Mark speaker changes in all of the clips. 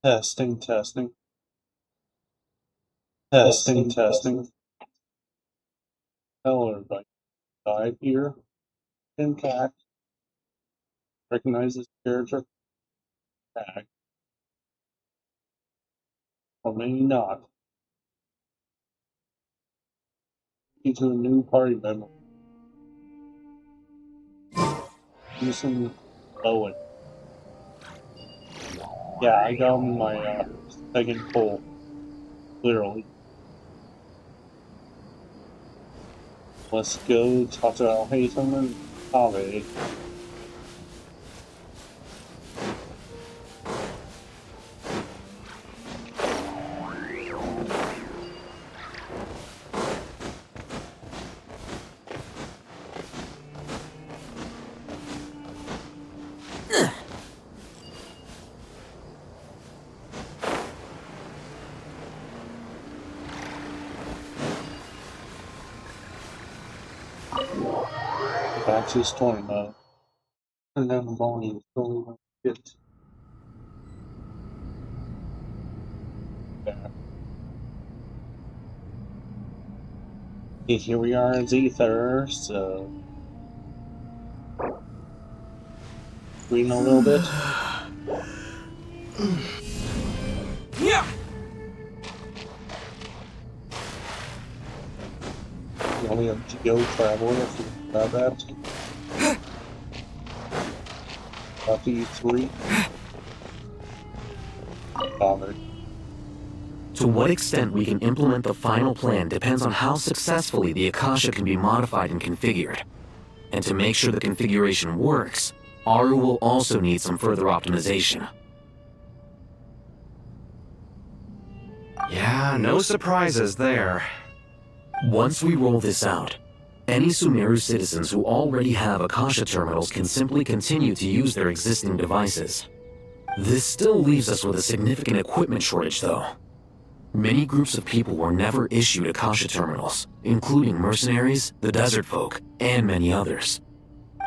Speaker 1: Testing, testing, testing, testing. Hello, everybody. Dive here. Intact. Recognizes character tag. Or maybe not. Into a new party member. Using Owen. Yeah, I got him my second pull. Literally. Let's go talk to Al Haytham and Ave. Back to story mode. And then the volume slowly went get back. Okay, here we are in Ether, so reading a little bit.
Speaker 2: Yeah.
Speaker 1: You only have to go travel if you grab that. After you three. Bothered.
Speaker 3: To what extent we can implement the final plan depends on how successfully the Akasha can be modified and configured. And to make sure the configuration works, Aru will also need some further optimization.
Speaker 2: Yeah, no surprises there.
Speaker 3: Once we roll this out, any Sumeru citizens who already have Akasha terminals can simply continue to use their existing devices. This still leaves us with a significant equipment shortage, though. Many groups of people were never issued Akasha terminals, including mercenaries, the desert folk, and many others.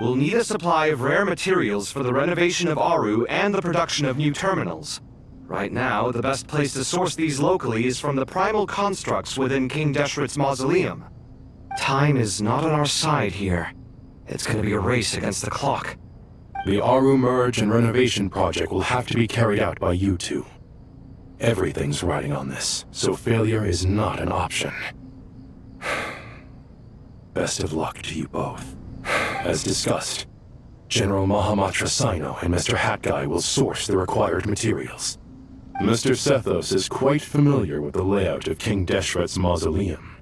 Speaker 2: We'll need a supply of rare materials for the renovation of Aru and the production of new terminals. Right now, the best place to source these locally is from the primal constructs within King Deshret's mausoleum. Time is not on our side here. It's gonna be a race against the clock.
Speaker 4: The Aru merge and renovation project will have to be carried out by you two. Everything's riding on this, so failure is not an option. Best of luck to you both. As discussed, General Mahamatra Sino and Mr. Hat Guy will source the required materials. Mr. Sethos is quite familiar with the layout of King Deshret's mausoleum.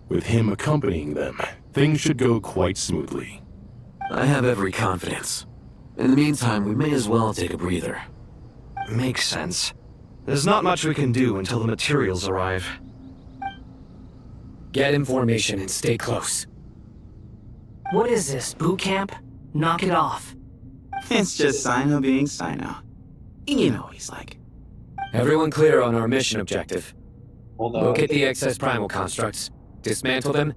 Speaker 4: With him accompanying them, things should go quite smoothly.
Speaker 3: I have every confidence. In the meantime, we may as well take a breather.
Speaker 2: Makes sense. There's not much we can do until the materials arrive.
Speaker 5: Get information and stay close. What is this, boot camp? Knock it off.
Speaker 6: It's just Sino being Sino. You know what he's like.
Speaker 5: Everyone clear on our mission objective.
Speaker 1: Hold on.
Speaker 5: Locate the excess primal constructs, dismantle them,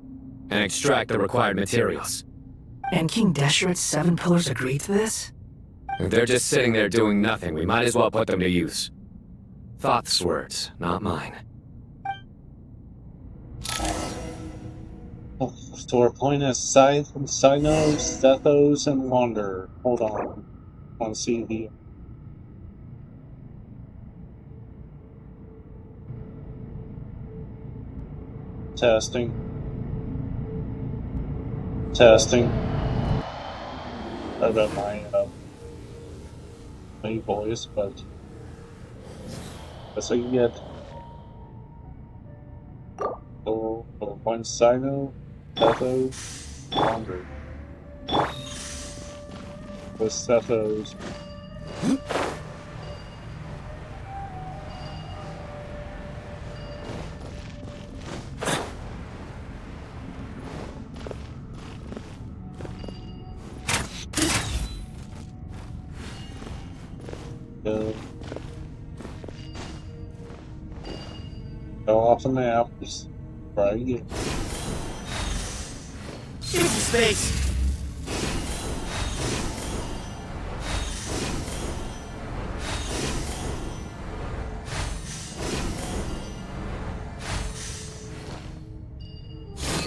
Speaker 5: and extract the required materials.
Speaker 7: And King Deshret's 7 pillars agreed to this?
Speaker 5: If they're just sitting there doing nothing, we might as well put them to use. Thoth's words, not mine.
Speaker 1: So our point is Sino, Sethos, and Wanderer. Hold on. I want to see the... Testing. Testing. I got my voice, but guess I can get one Sino, Sethos, Wanderer. With Sethos. Go off the map. Just try again.
Speaker 6: Give some space.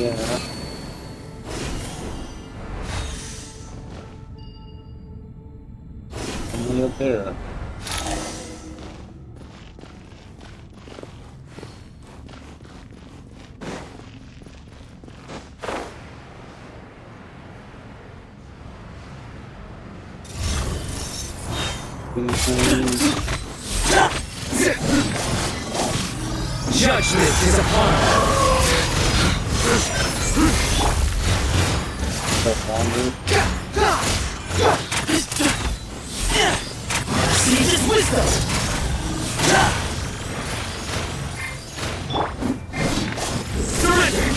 Speaker 1: Yeah. Only up there.
Speaker 2: Judgment is upon us.
Speaker 7: Siege's wisdom!
Speaker 2: Surrender!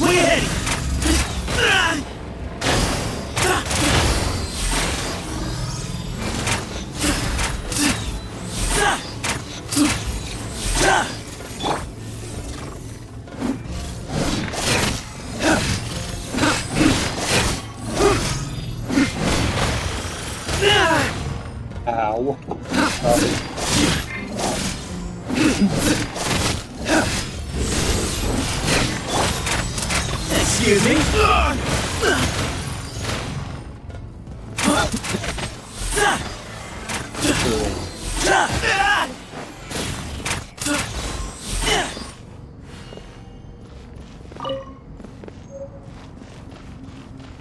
Speaker 7: Way ahead!
Speaker 1: Ow.
Speaker 7: Excuse me?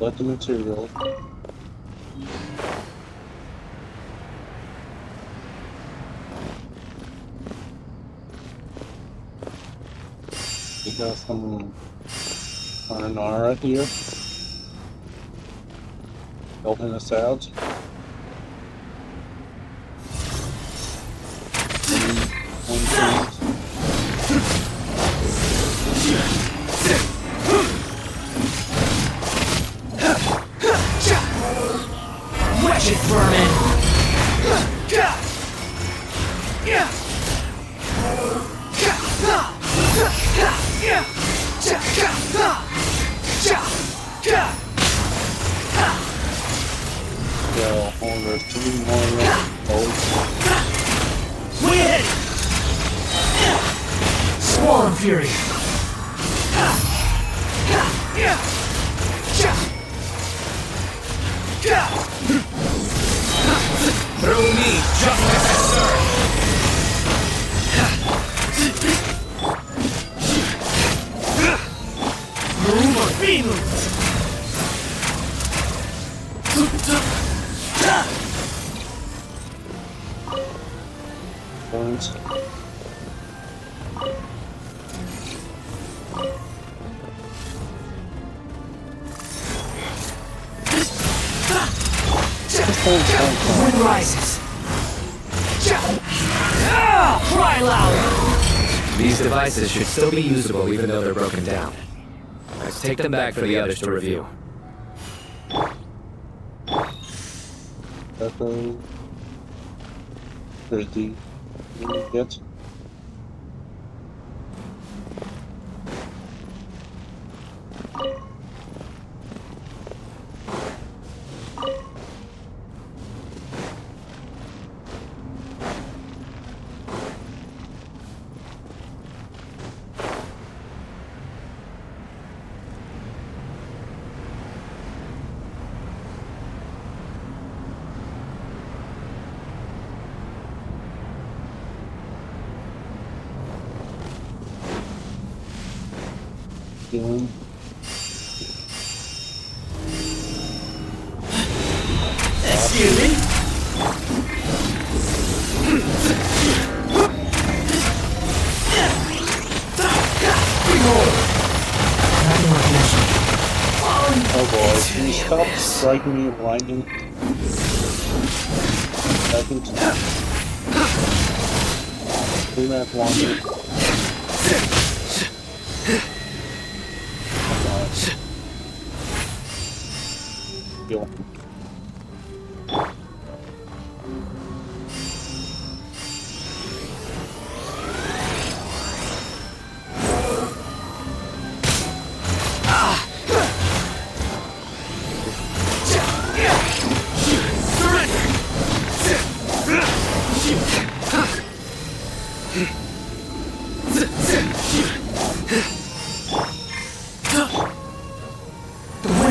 Speaker 1: Let the material. We got some Arnara here, helping us out. One thing.
Speaker 7: Wretched vermin!
Speaker 1: Yeah, there's 3 more left.
Speaker 7: Way ahead! Swarm Fury!
Speaker 2: Through me, justice is served!
Speaker 7: Move or be moved!
Speaker 1: Burns.
Speaker 7: Wind rises! Cry loud!
Speaker 5: These devices should still be usable even though they're broken down. Let's take them back for the others to review.
Speaker 1: Echo. There's the get. Doing.
Speaker 7: Excuse me?
Speaker 1: Oh boy, can you stop striking me with lightning? Second. Do that longer. Go.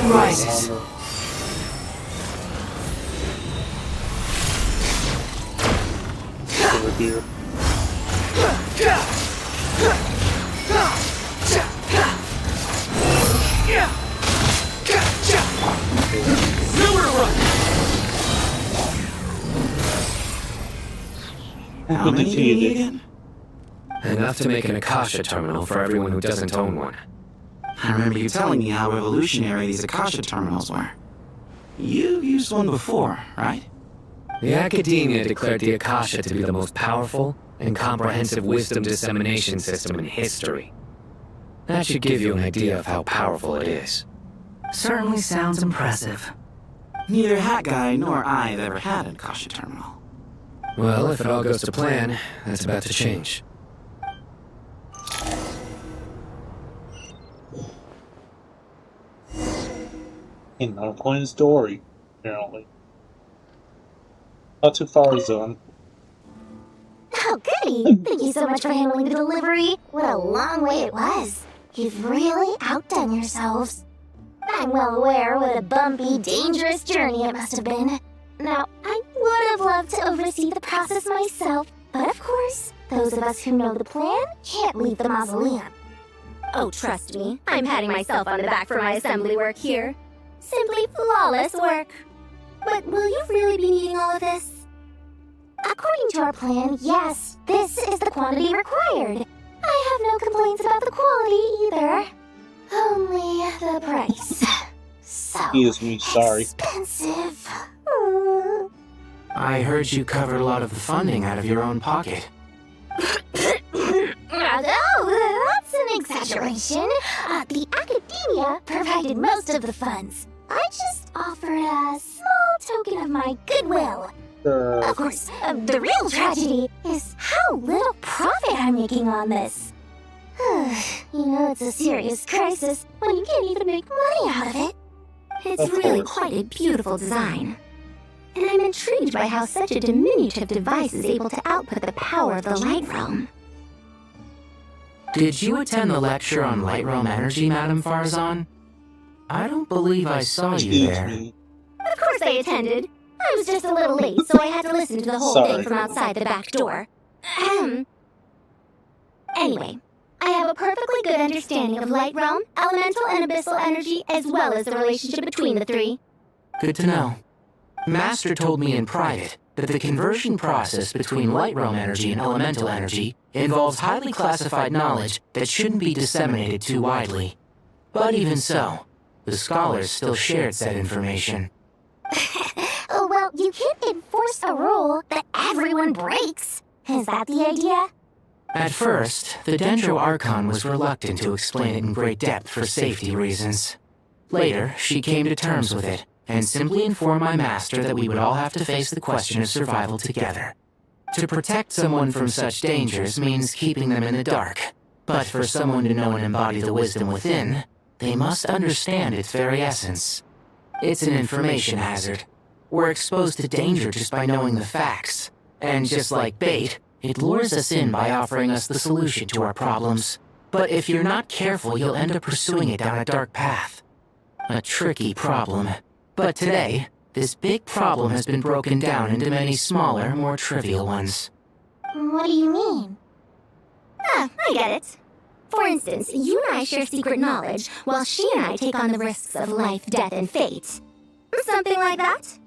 Speaker 7: sun rises.
Speaker 1: Over here.
Speaker 6: How many do you need
Speaker 1: defeated.
Speaker 6: again?
Speaker 5: Enough to make an Akasha terminal for everyone who doesn't own one.
Speaker 6: I remember you telling me how revolutionary these Akasha terminals were. You've used one before, right?
Speaker 5: The Academia declared the Akasha to be the most powerful and comprehensive wisdom dissemination system in history. That should give you an idea of how powerful it is.
Speaker 7: Certainly sounds impressive.
Speaker 6: Neither Hat Guy nor I have ever had an Akasha terminal.
Speaker 5: Well, if it all goes to plan, that's about to change.
Speaker 1: In our plain story, apparently. Not too far, Zone.
Speaker 8: Oh, goody! Thank you so much for handling the delivery. What a long way it was. You've really outdone yourselves. I'm well aware what a bumpy, dangerous journey it must have been. Now, I would have loved to oversee the process myself, but of course, those of us who know the plan can't leave the mausoleum. Oh, trust me, I'm patting myself on the back for my assembly work here. Simply flawless work. But will you really be needing all of this? According to our plan, yes, this is the quantity required. I have no complaints about the quality either. Only the price. So
Speaker 1: Excuse me, sorry.
Speaker 8: expensive.
Speaker 9: I heard you covered a lot of the funding out of your own pocket.
Speaker 8: Oh, that's an exaggeration. The Academia provided most of the funds. I just offered a small token of my goodwill. Of course, the real tragedy is how little profit I'm making on this. You know, it's a serious crisis when you can't even make money out of it. It's really quite a beautiful design. And I'm intrigued by how such a diminutive device is able to output the power of the Light Realm.
Speaker 9: Did you attend the lecture on Light Realm energy, Madame Farzan? I don't believe I saw you
Speaker 1: Excuse
Speaker 9: there.
Speaker 1: me.
Speaker 8: Of course I attended. I was just a little late, so I had to listen to the whole
Speaker 1: Sorry.
Speaker 8: thing from outside the back door. Anyway, I have a perfectly good understanding of Light Realm, elemental and abyssal energy, as well as the relationship between the three.
Speaker 9: Good to know. Master told me in private that the conversion process between Light Realm energy and elemental energy involves highly classified knowledge that shouldn't be disseminated too widely. But even so, the scholars still shared said information.
Speaker 8: Oh, well, you can't enforce a rule that everyone breaks. Is that the idea?
Speaker 9: At first, the Dendro Archon was reluctant to explain it in great depth for safety reasons. Later, she came to terms with it, and simply informed my master that we would all have to face the question of survival together. To protect someone from such dangers means keeping them in the dark, but for someone to know and embody the wisdom within, they must understand its very essence. It's an information hazard. We're exposed to danger just by knowing the facts, and just like bait, it lures us in by offering us the solution to our problems. But if you're not careful, you'll end up pursuing it down a dark path. A tricky problem. But today, this big problem has been broken down into many smaller, more trivial ones.
Speaker 8: What do you mean? I get it. For instance, you and I share secret knowledge, while she and I take on the risks of life, death, and fate. Something like that?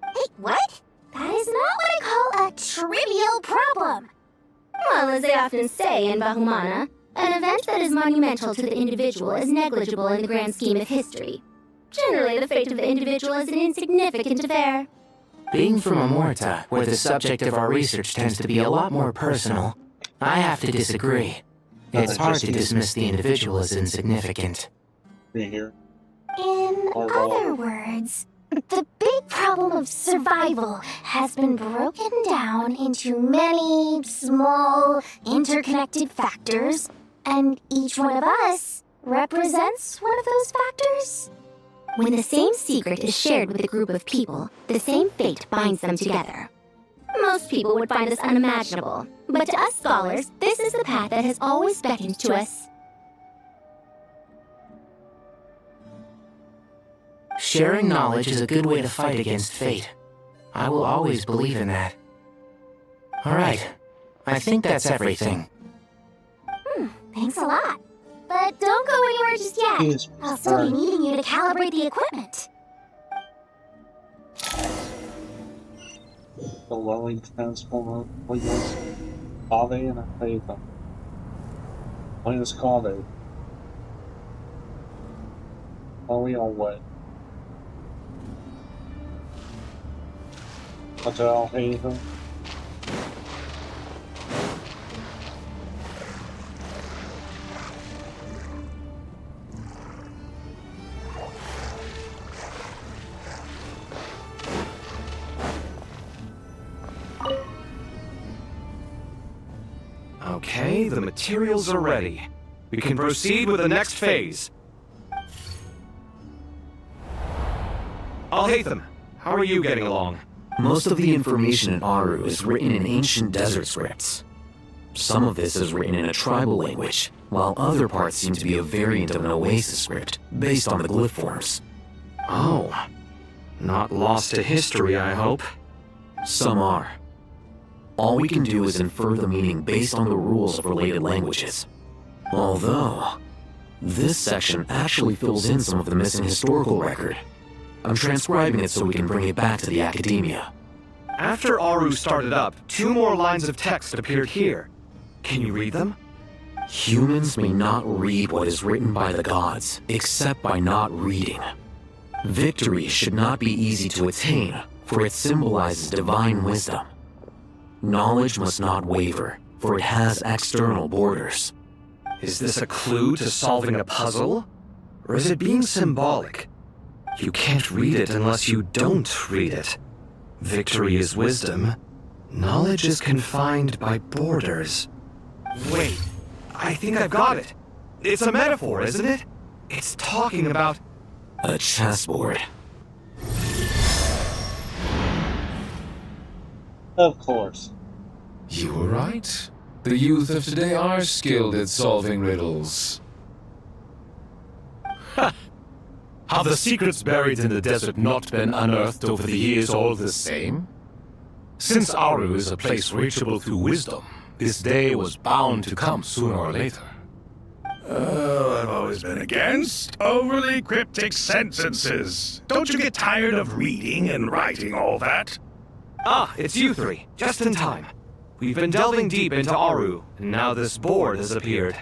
Speaker 8: Hey, what? That is not what I call a trivial problem. Well, as they often say in Bahumana, an event that is monumental to the individual is negligible in the grand scheme of history. Generally, the fate of the individual is an insignificant affair.
Speaker 9: Being from Amorta, where the subject of our research tends to be a lot more personal, I have to disagree. It's hard to dismiss the individual as insignificant.
Speaker 1: Right here.
Speaker 8: In other words, the big problem of survival has been broken down into many small, interconnected factors, and each one of us represents one of those factors. When the same secret is shared with a group of people, the same fate binds them together. Most people would find this unimaginable, but to us scholars, this is the path that has always beckoned to us.
Speaker 9: Sharing knowledge is a good way to fight against fate. I will always believe in that. Alright, I think that's everything.
Speaker 8: Thanks a lot. But don't go anywhere just yet.
Speaker 1: Yes,
Speaker 8: I'll still be needing you to calibrate the equipment.
Speaker 1: The Welling Transformer, Williams, Cave, and Haven. Williams Cave. Are we on what? Hotel Haven.
Speaker 2: Okay, the materials are ready. We can proceed with the next phase. Alhaitham, how are you getting along?
Speaker 3: Most of the information in Aru is written in ancient desert scripts. Some of this is written in a tribal language, while other parts seem to be a variant of an Oasis script, based on the glyph forms.
Speaker 2: Oh. Not lost to history, I hope.
Speaker 3: Some are. All we can do is infer the meaning based on the rules of related languages. Although, this section actually fills in some of the missing historical record. I'm transcribing it so we can bring it back to the academia.
Speaker 2: After Aru started up, 2 more lines of text appeared here. Can you read them?
Speaker 3: Humans may not read what is written by the gods, except by not reading. Victory should not be easy to attain, for it symbolizes divine wisdom. Knowledge must not waver, for it has external borders.
Speaker 2: Is this a clue to solving a puzzle? Or is it being symbolic? You can't read it unless you don't read it. Victory is wisdom. Knowledge is confined by borders. Wait, I think I've got it. It's a metaphor, isn't it? It's talking about...
Speaker 3: A chessboard.
Speaker 1: Of course.
Speaker 10: You were right. The youth of today are skilled at solving riddles.
Speaker 4: Ha! Have the secrets buried in the desert not been unearthed over the years all the same? Since Aru is a place reachable through wisdom, this day was bound to come sooner or later.
Speaker 11: I've always been against overly cryptic sentences. Don't you get tired of reading and writing all that?
Speaker 2: Ah, it's you 3. Just in time. We've been delving deep into Aru, and now this board has appeared.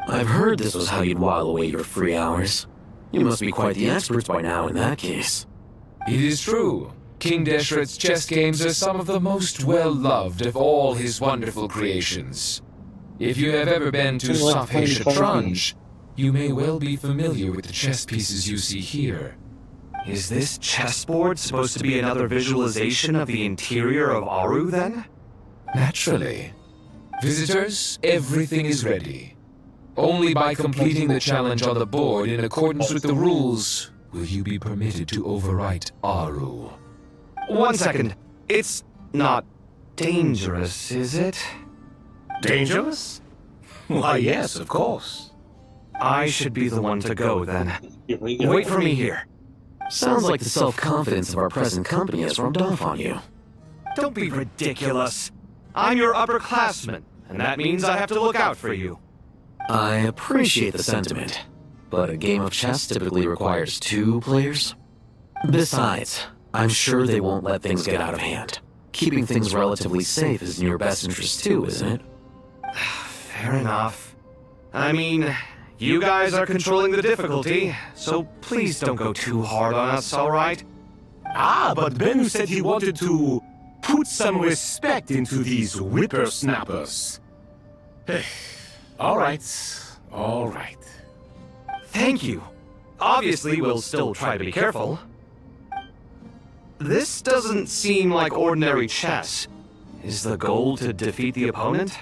Speaker 3: I've heard this was how you'd while away your free hours. You must be quite the experts by now in that case.
Speaker 10: It is true. King Deshret's chess games are some of the most well-loved of all his wonderful creations. If you have ever been to Safhe Shatranj, you may well be familiar with the chess pieces you see here.
Speaker 2: Is this chessboard supposed to be another visualization of the interior of Aru, then?
Speaker 10: Naturally. Visitors, everything is ready. Only by completing the challenge on the board in accordance with the rules will you be permitted to overwrite Aru.
Speaker 2: 1 second. It's not dangerous, is it?
Speaker 11: Dangerous? Why, yes, of course.
Speaker 2: I should be the one to go, then.
Speaker 1: Here we go.
Speaker 2: Wait for me here.
Speaker 3: Sounds like the self-confidence of our present company has rubbed off on you.
Speaker 2: Don't be ridiculous. I'm your upperclassman, and that means I have to look out for you.
Speaker 3: I appreciate the sentiment, but a game of chess typically requires 2 players. Besides, I'm sure they won't let things get out of hand. Keeping things relatively safe is in your best interest too, isn't it?
Speaker 2: Fair enough. I mean, you guys are controlling the difficulty, so please don't go too hard on us, alright?
Speaker 11: Ah, but Bennu said he wanted to put some respect into these whippersnappers.
Speaker 10: All right.
Speaker 2: Thank you. Obviously, we'll still try to be careful. This doesn't seem like ordinary chess. Is the goal to defeat the opponent?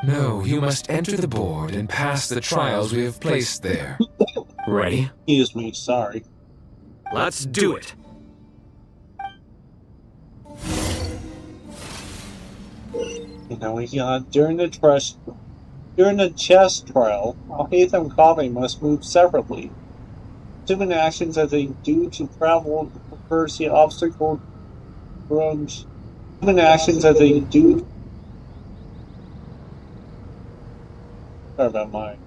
Speaker 10: No, you must enter the board and pass the trials we have placed there.
Speaker 3: Ready?
Speaker 1: Excuse me, sorry.
Speaker 2: Let's do it.
Speaker 1: We got during the chess trial, Alhaith and Kave must move separately. Human actions that they do to travel traverse the obstacle runs. Human actions that they do. Sorry about mine.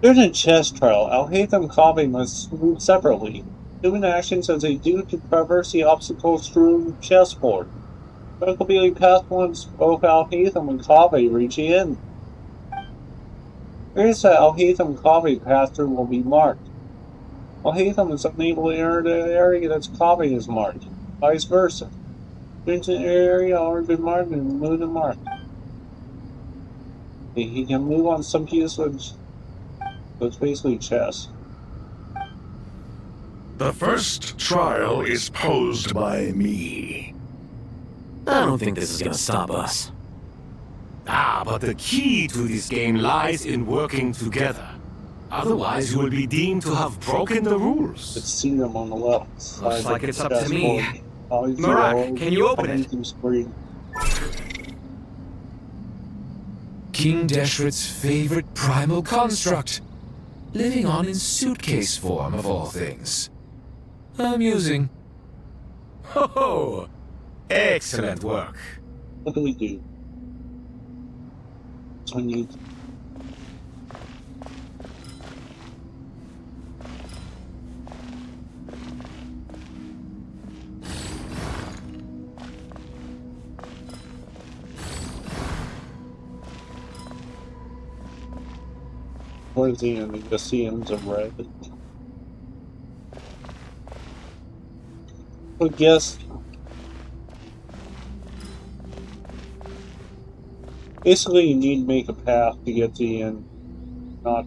Speaker 1: During a chess trial, Al-Haytham Kabe must move separately. Human actions as they do to traverse the obstacle-strewn chessboard. But will be passed once both Al-Haytham and Kabe reach the end. Areas that Al-Haytham Kabe pass through will be marked. Al-Haytham is unable to enter the area that Kabe is marked. Vice versa. During the area already been marked and move and marked. He can move on some pieces which it's basically chess.
Speaker 11: The first trial is posed by me.
Speaker 3: I don't think this is gonna stop us.
Speaker 4: But the key to this game lies in working together. Otherwise, you will be deemed to have broken the rules.
Speaker 1: Let's see them on the left side.
Speaker 2: Looks like it's up to me.
Speaker 1: Marak,
Speaker 2: Marak, can you open it?
Speaker 10: King Deshret's favorite primal construct. Living on in suitcase form, of all things. Amusing.
Speaker 4: Ho! Excellent work.
Speaker 1: What do we do? So I need. Towards the end, the CMs of red. I guess. Basically, you need to make a path to get to the end. Not.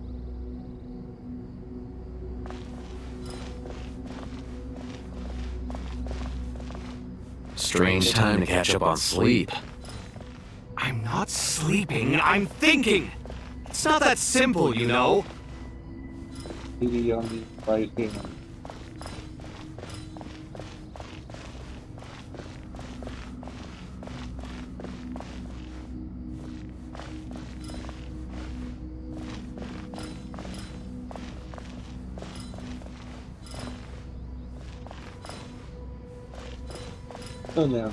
Speaker 3: Strange time to catch up on sleep.
Speaker 2: I'm not sleeping, I'm thinking! It's not that simple, you know.
Speaker 1: Maybe on the right hand. Oh no.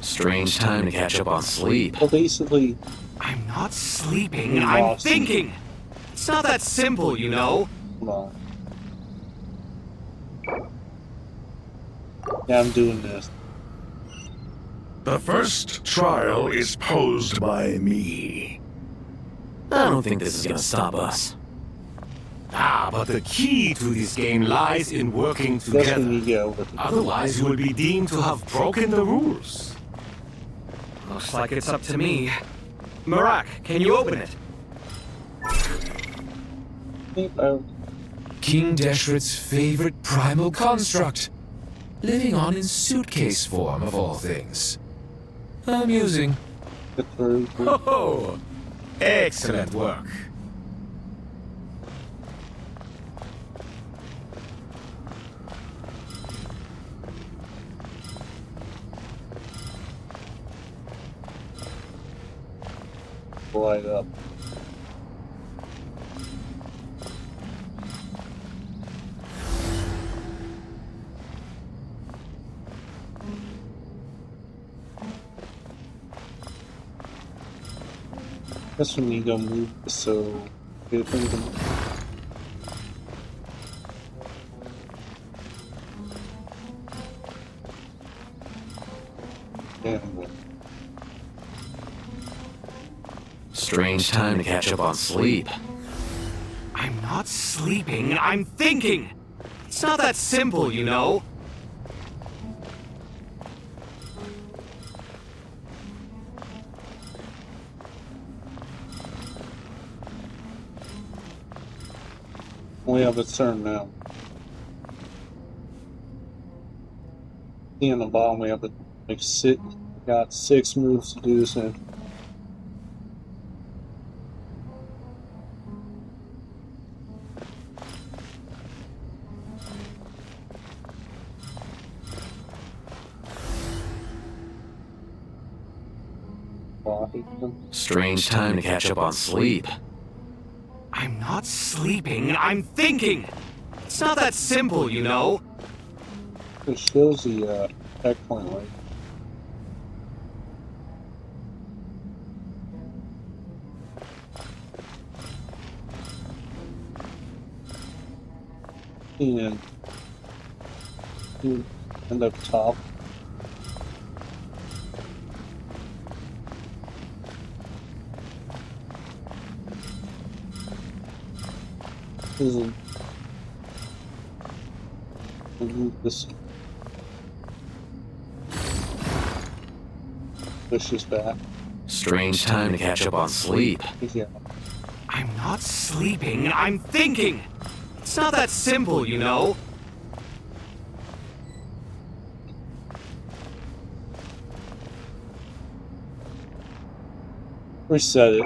Speaker 3: Strange time to catch up on sleep.
Speaker 1: Well, basically,
Speaker 2: I'm not sleeping, I'm thinking! It's not that simple, you know.
Speaker 1: hold on. Yeah, I'm doing this.
Speaker 11: The first trial is posed by me.
Speaker 3: I don't think this is gonna stop us.
Speaker 4: But the key to this game lies in working
Speaker 1: Guess we
Speaker 4: together.
Speaker 1: need to get over to
Speaker 4: Otherwise, you will be deemed to have broken the rules.
Speaker 2: Looks like it's up to me. Marak, can you open it?
Speaker 10: King Deshret's favorite primal construct. Living on in suitcase form, of all things. Amusing.
Speaker 1: Get through.
Speaker 4: Ho! Excellent work.
Speaker 1: Light up. Guess we need to move so we can. And
Speaker 3: Strange time to catch up on sleep.
Speaker 2: I'm not sleeping, I'm thinking! It's not that simple, you know.
Speaker 1: we have a turn now. See on the bottom we have got 6 moves to do so. coffee.
Speaker 3: Strange time to catch up on sleep.
Speaker 2: I'm not sleeping, I'm thinking! It's not that simple, you know?
Speaker 1: It shows the checkpoint right. And up top. This pushes back.
Speaker 3: Strange time to catch up on sleep.
Speaker 1: Yeah.
Speaker 2: I'm not sleeping, I'm thinking! It's not that simple, you know?
Speaker 1: Reset it.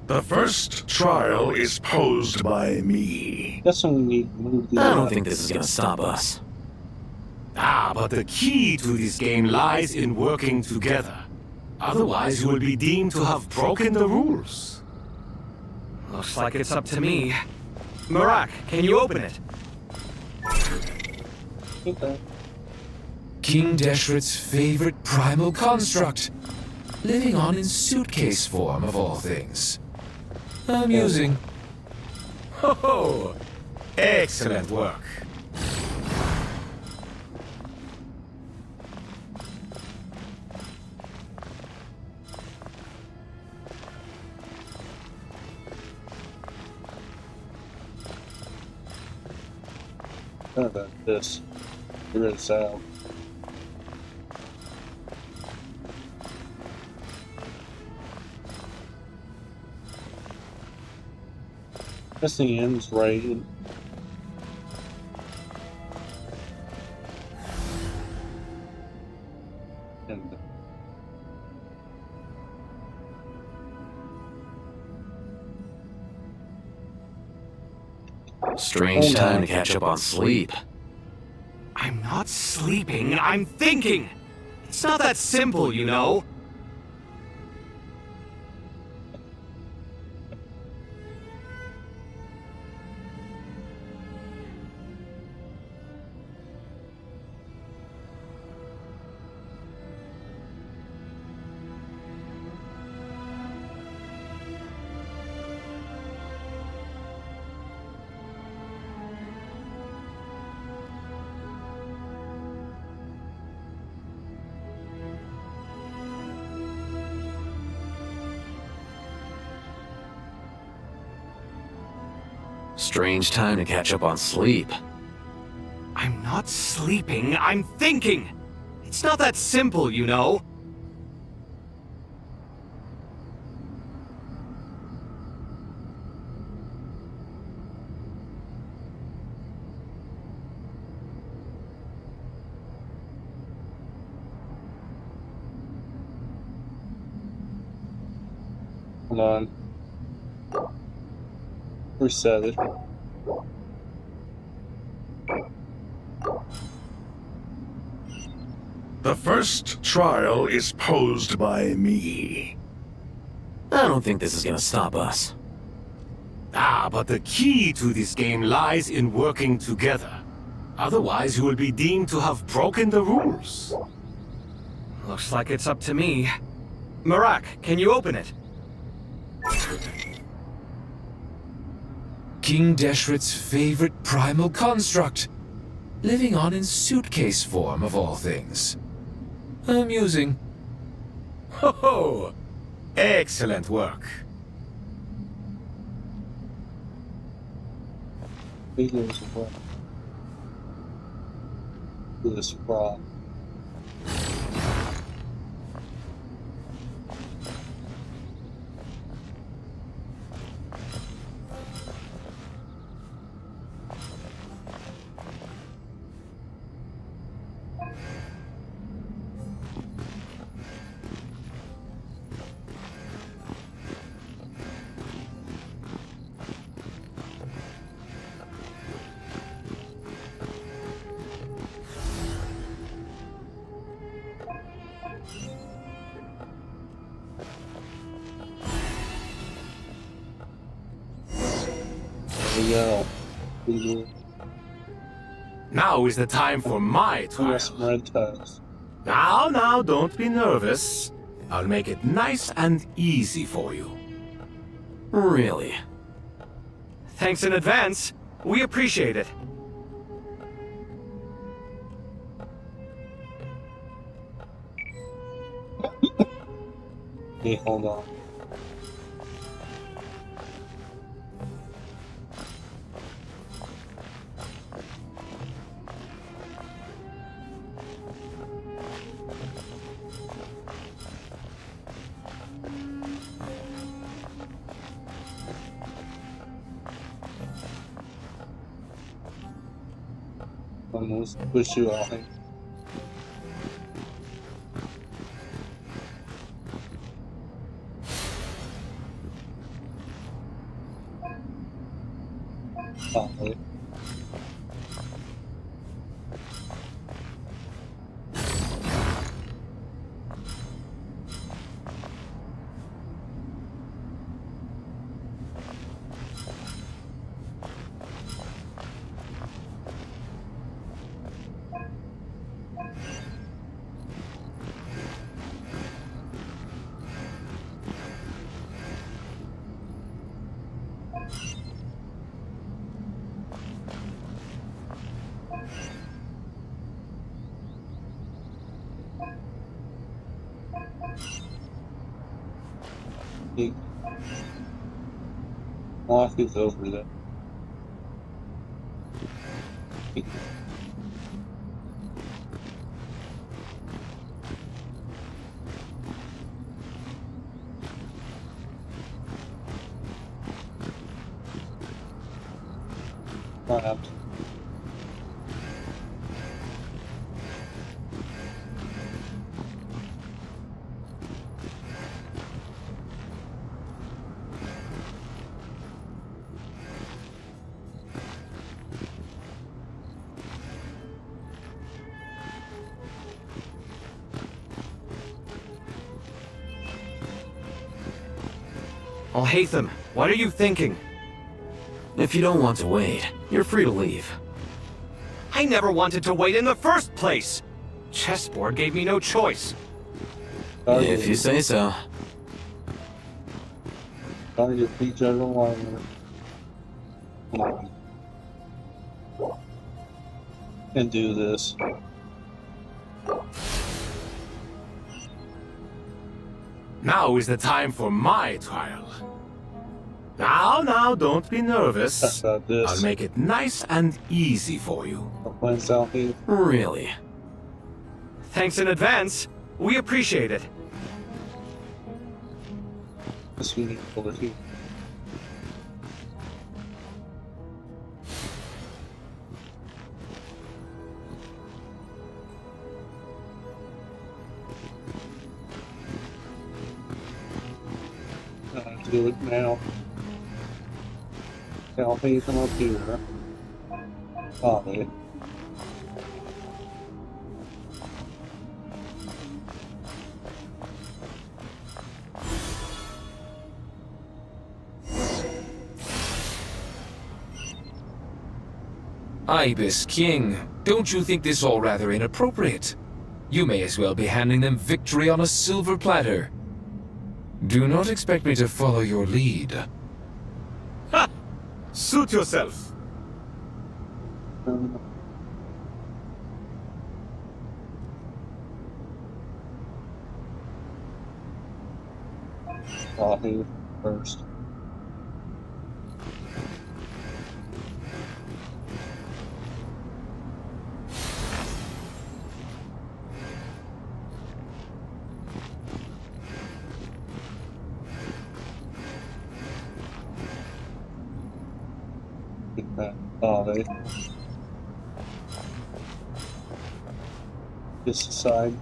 Speaker 11: The first trial is posed by me.
Speaker 1: Guess we need to move the
Speaker 3: I don't think this is gonna stop us.
Speaker 4: But the key to this game lies in working together. Otherwise, you will be deemed to have broken the rules.
Speaker 2: Looks like it's up to me. Marak, can you open it?
Speaker 1: Okay.
Speaker 10: King Deshret's favorite primal construct, living on in suitcase form of all things. Amusing.
Speaker 4: Ho! Excellent work.
Speaker 1: How about this? Get rid of sound. This thing ends right. And
Speaker 3: Strange time to catch up on sleep.
Speaker 2: I'm not sleeping, I'm thinking! It's not that simple, you know?
Speaker 3: Strange time to catch up on sleep.
Speaker 2: I'm not sleeping, I'm thinking! It's not that simple, you know?
Speaker 1: hold on. Reset it.
Speaker 11: The first trial is posed by me.
Speaker 3: I don't think this is gonna stop us.
Speaker 4: But the key to this game lies in working together. Otherwise, you will be deemed to have broken the rules.
Speaker 2: Looks like it's up to me. Marak, can you open it?
Speaker 10: King Deshret's favorite primal construct, living on in suitcase form of all things. Amusing.
Speaker 4: Ho! Excellent work.
Speaker 1: Videos of what? This fraud. go. We do.
Speaker 4: Now is the time for my
Speaker 1: We
Speaker 4: trial.
Speaker 1: got some red tiles.
Speaker 4: Now, don't be nervous. I'll make it nice and easy for you.
Speaker 3: Really?
Speaker 2: Thanks in advance. We appreciate it.
Speaker 1: Okay, hold on. Almost push you off. Probably. Walk is over there. Grabbed.
Speaker 2: Alhaitham, what are you thinking?
Speaker 3: If you don't want to wait, you're free to leave.
Speaker 2: I never wanted to wait in the first place! Chessboard gave me no choice.
Speaker 3: If you say so.
Speaker 1: Trying to beat General Liner. And do this.
Speaker 4: Now is the time for my trial. Now, don't be nervous.
Speaker 1: About this.
Speaker 4: I'll make it nice and easy for you.
Speaker 1: I'm playing Southeast.
Speaker 3: Really?
Speaker 2: Thanks in advance. We appreciate it.
Speaker 1: This we need over here. I have to do it now. I'll pay them up here. Probably.
Speaker 10: Ibis King, don't you think this all rather inappropriate? You may as well be handing them victory on a silver platter. Do not expect me to follow your lead.
Speaker 4: Ha! Suit yourself.
Speaker 1: Coffee first. Get that coffee. This aside.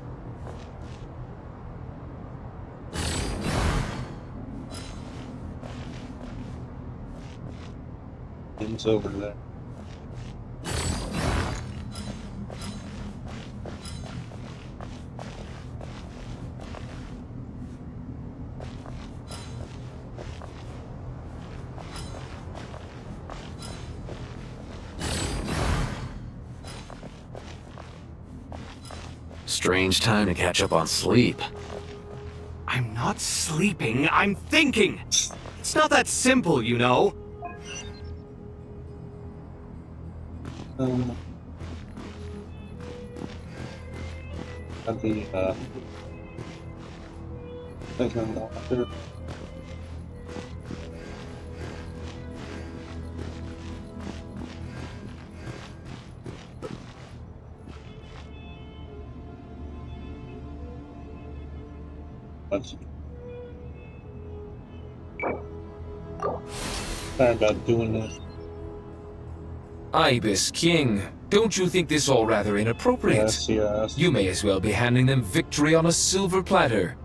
Speaker 1: It's over there.
Speaker 3: Strange time to catch up on sleep.
Speaker 2: I'm not sleeping, I'm thinking! It's not that simple, you know.
Speaker 1: That'd be, thinking water. Let's sorry about doing this.
Speaker 10: Ibis King, don't you think this all rather inappropriate?
Speaker 1: Yes, yes.
Speaker 10: You may as well be handing them victory on a silver platter.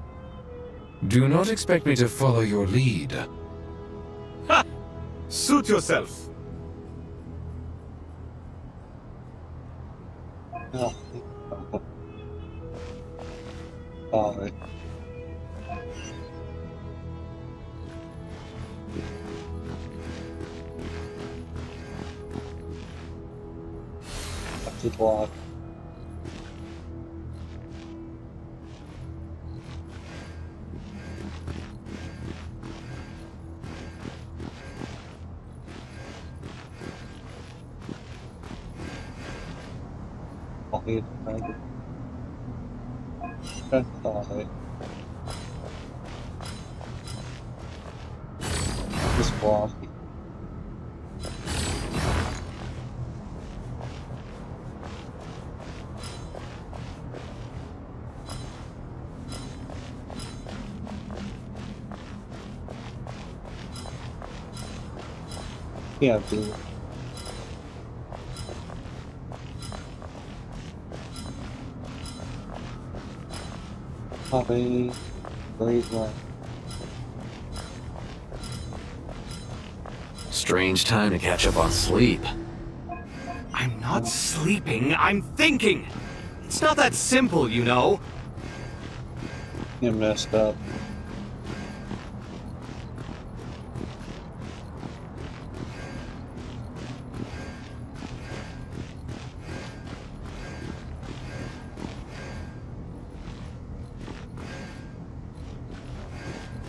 Speaker 10: Do not expect me to follow your lead.
Speaker 12: Ha! Suit yourself.
Speaker 1: No. Alright. To block. Okay, that's alright. Just block. Yeah, dude. Copy. Great one.
Speaker 3: Strange time to catch up on sleep.
Speaker 2: I'm not sleeping, I'm thinking! It's not that simple, you know.
Speaker 1: You messed up.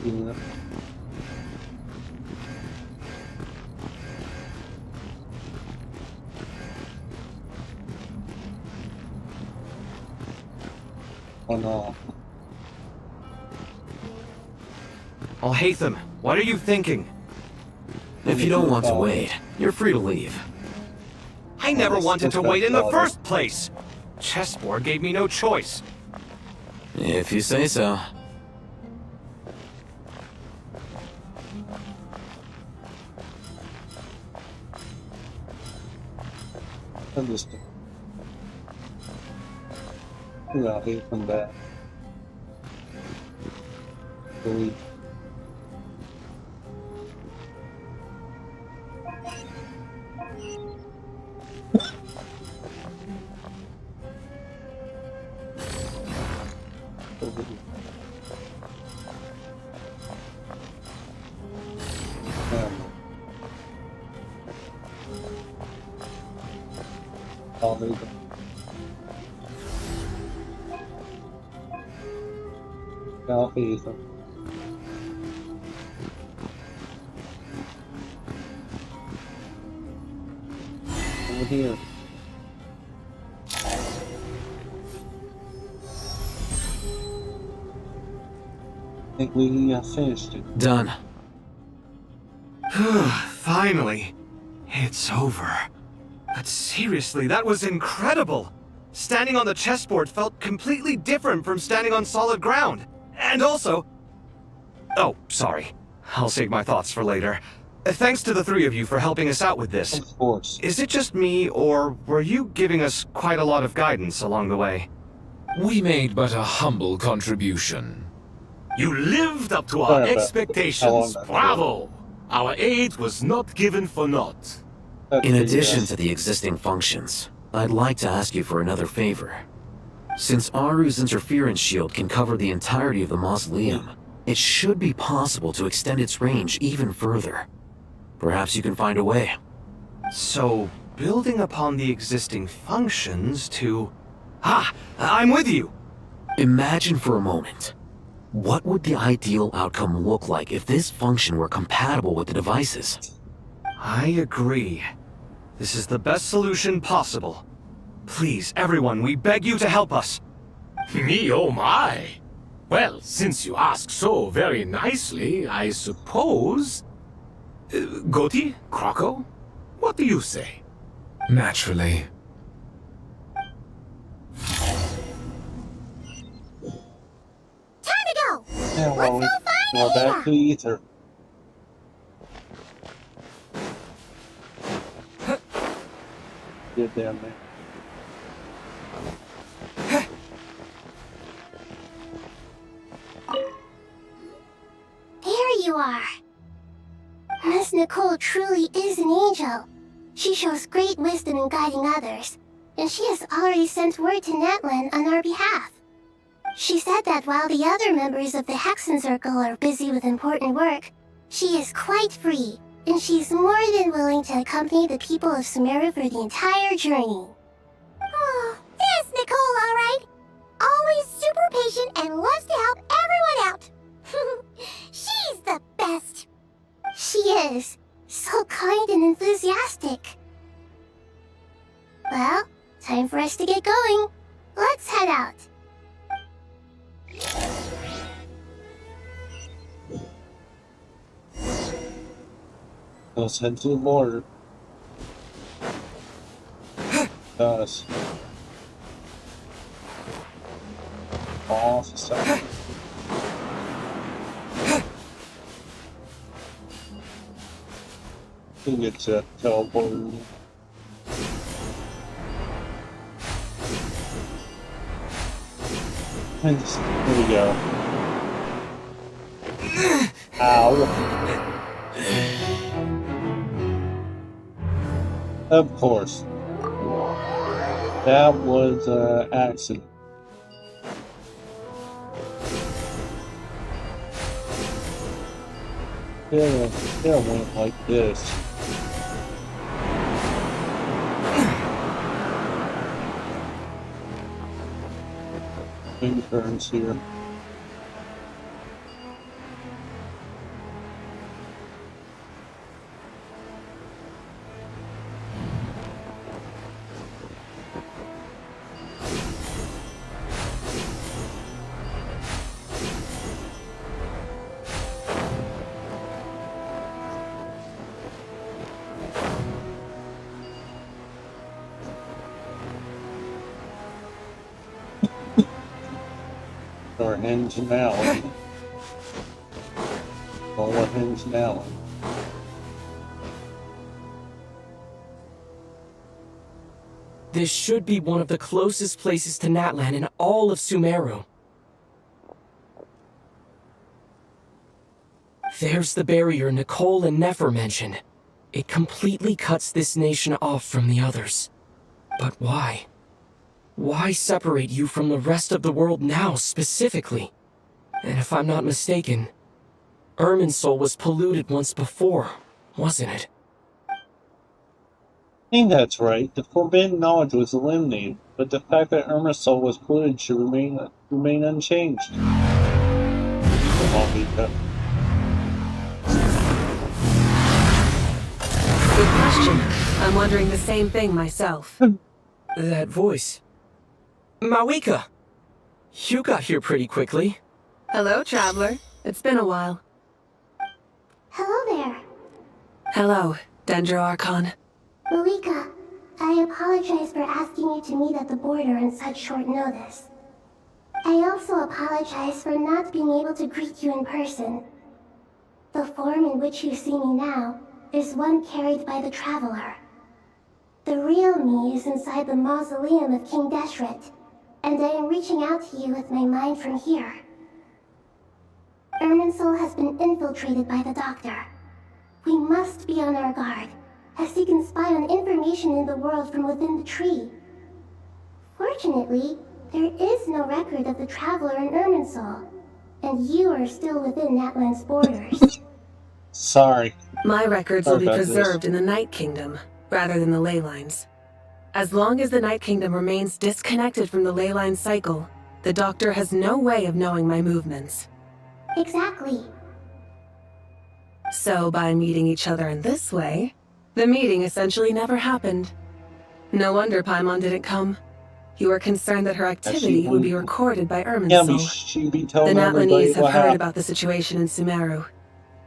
Speaker 1: Yeah. Oh no.
Speaker 2: Alhaitham, what are you thinking?
Speaker 3: If you don't want to wait, you're free to leave.
Speaker 2: I never wanted to wait in the first place! Chessboard gave me no choice.
Speaker 3: If you say so.
Speaker 1: Understood. Yeah, he'll come back. Delete. Oh, there you go. Alhaitham. Over here. I think we finished it.
Speaker 3: Done.
Speaker 2: Finally. It's over. But seriously, that was incredible! Standing on the chessboard felt completely different from standing on solid ground. And also... Oh, sorry. I'll save my thoughts for later. Thanks to the three of you for helping us out with this.
Speaker 1: Of course.
Speaker 2: Is it just me, or were you giving us quite a lot of guidance along the way?
Speaker 10: We made but a humble contribution.
Speaker 12: You lived up to
Speaker 1: Sorry
Speaker 12: our
Speaker 1: about how long
Speaker 12: expectations.
Speaker 1: that
Speaker 12: Bravo! Our aid was not given for naught.
Speaker 3: In addition to the existing functions, I'd like to ask you for another favor. Since Aru's interference shield can cover the entirety of the mausoleum, it should be possible to extend its range even further. Perhaps you can find a way.
Speaker 2: So, building upon the existing functions to I'm with you.
Speaker 3: Imagine for a moment. What would the ideal outcome look like if this function were compatible with the devices?
Speaker 2: I agree. This is the best solution possible. Please, everyone, we beg you to help us.
Speaker 12: Me, oh my! Well, since you ask so very nicely, I suppose... Goti? Kroko? What do you say?
Speaker 10: Naturally.
Speaker 8: Time to go!
Speaker 1: Yeah, well,
Speaker 8: Let's go find
Speaker 1: we're back to Ether. Get down there.
Speaker 8: There you are. Miss Nicole truly is an angel. She shows great wisdom in guiding others, and she has already sent word to Natlan on our behalf. She said that while the other members of the Hexen Circle are busy with important work, she is quite free, and she's more than willing to accompany the people of Sumeru for the entire journey. Oh, yes, Nicole, all right. Always super patient and loves to help everyone out. She's the best. She is. So kind and enthusiastic. Well, time for us to get going. Let's head out.
Speaker 1: Let's head to the border. Us. Off the side. We get to teleport. And just, here we go. Ow. Of course. That was an accident. It went like this. Big turns here. Or hinge now. Or what hinge now?
Speaker 13: This should be one of the closest places to Natlan in all of Sumeru. There's the barrier Nicole and Nefer mentioned. It completely cuts this nation off from the others. But why? Why separate you from the rest of the world now, specifically? And if I'm not mistaken, Irminsul was polluted once before, wasn't it?
Speaker 1: I think that's right. The forbidden knowledge was eliminated, but the fact that Irminsul was polluted should remain unchanged. Come on, Mika.
Speaker 14: Good question. I'm wondering the same thing myself.
Speaker 13: That voice. Mawika! You got here pretty quickly.
Speaker 14: Hello, traveler. It's been a while.
Speaker 8: Hello there.
Speaker 14: Hello, Dendro Archon.
Speaker 8: Malika, I apologize for asking you to meet at the border on such short notice. I also apologize for not being able to greet you in person. The form in which you see me now is one carried by the Traveler. The real me is inside the mausoleum of King Deshret, and I am reaching out to you with my mind from here. Irminsul has been infiltrated by the Doctor. We must be on our guard, as he can spy on information in the world from within the tree. Fortunately, there is no record of the Traveler in Irminsul, and you are still within Natlan's borders.
Speaker 1: Sorry.
Speaker 14: My records will be preserved in the Night Kingdom, rather than the ley lines. As long as the Night Kingdom remains disconnected from the ley line cycle, the Doctor has no way of knowing my movements.
Speaker 8: Exactly.
Speaker 14: So by meeting each other in this way, the meeting essentially never happened. No wonder Paimon didn't come. You were concerned that her activity would be recorded by Irminsul.
Speaker 1: She'd be
Speaker 14: The
Speaker 1: telling everybody
Speaker 14: Natlanese have
Speaker 1: what
Speaker 14: heard
Speaker 1: happened.
Speaker 14: about the situation in Sumeru.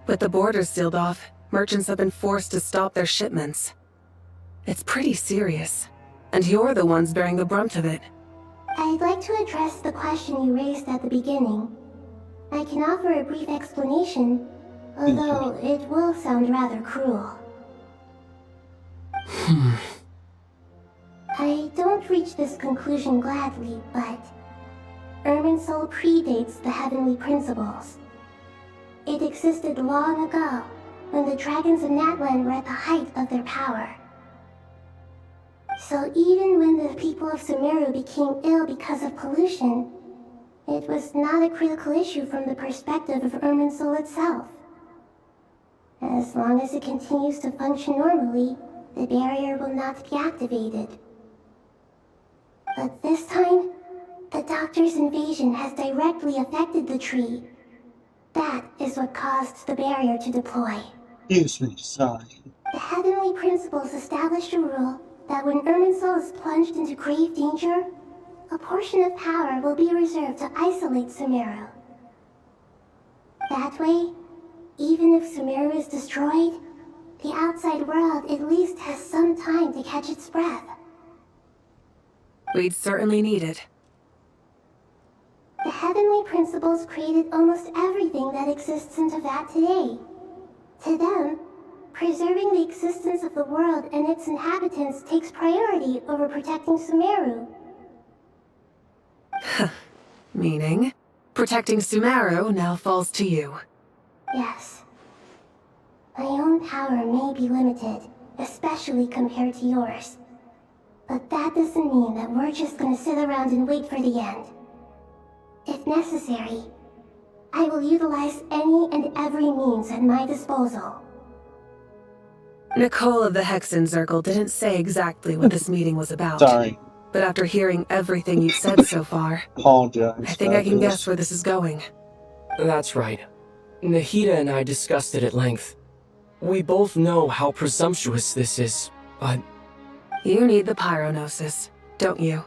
Speaker 14: With the borders sealed off, merchants have been forced to stop their shipments. It's pretty serious, and you're the ones bearing the brunt of it.
Speaker 8: I'd like to address the question you raised at the beginning. I can offer a brief explanation, although it will sound rather cruel. I don't reach this conclusion gladly, but Irminsul predates the Heavenly Principles. It existed long ago, when the dragons of Natlan were at the height of their power. So even when the people of Sumeru became ill because of pollution, it was not a critical issue from the perspective of Irminsul itself. As long as it continues to function normally, the barrier will not be activated. But this time, the Doctor's invasion has directly affected the tree. That is what caused the barrier to deploy.
Speaker 1: Excuse me, sorry.
Speaker 8: The Heavenly Principles established a rule that when Irminsul is plunged into grave danger, a portion of power will be reserved to isolate Sumeru. That way, even if Sumeru is destroyed, the outside world at least has some time to catch its breath.
Speaker 14: We'd certainly need it.
Speaker 8: The Heavenly Principles created almost everything that exists in Teyvat today. To them, preserving the existence of the world and its inhabitants takes priority over protecting Sumeru.
Speaker 14: Meaning, protecting Sumeru now falls to you.
Speaker 8: Yes. My own power may be limited, especially compared to yours. But that doesn't mean that we're just gonna sit around and wait for the end. If necessary, I will utilize any and every means at my disposal.
Speaker 14: Nicole of the Hexen Circle didn't say exactly what this meeting was about.
Speaker 1: Sorry.
Speaker 14: But after hearing everything you've said so far,
Speaker 1: Apologize.
Speaker 14: I think I can guess where this is going.
Speaker 13: That's right. Nahida and I discussed it at length. We both know how presumptuous this is, but...
Speaker 14: You need the Pyronosis, don't you?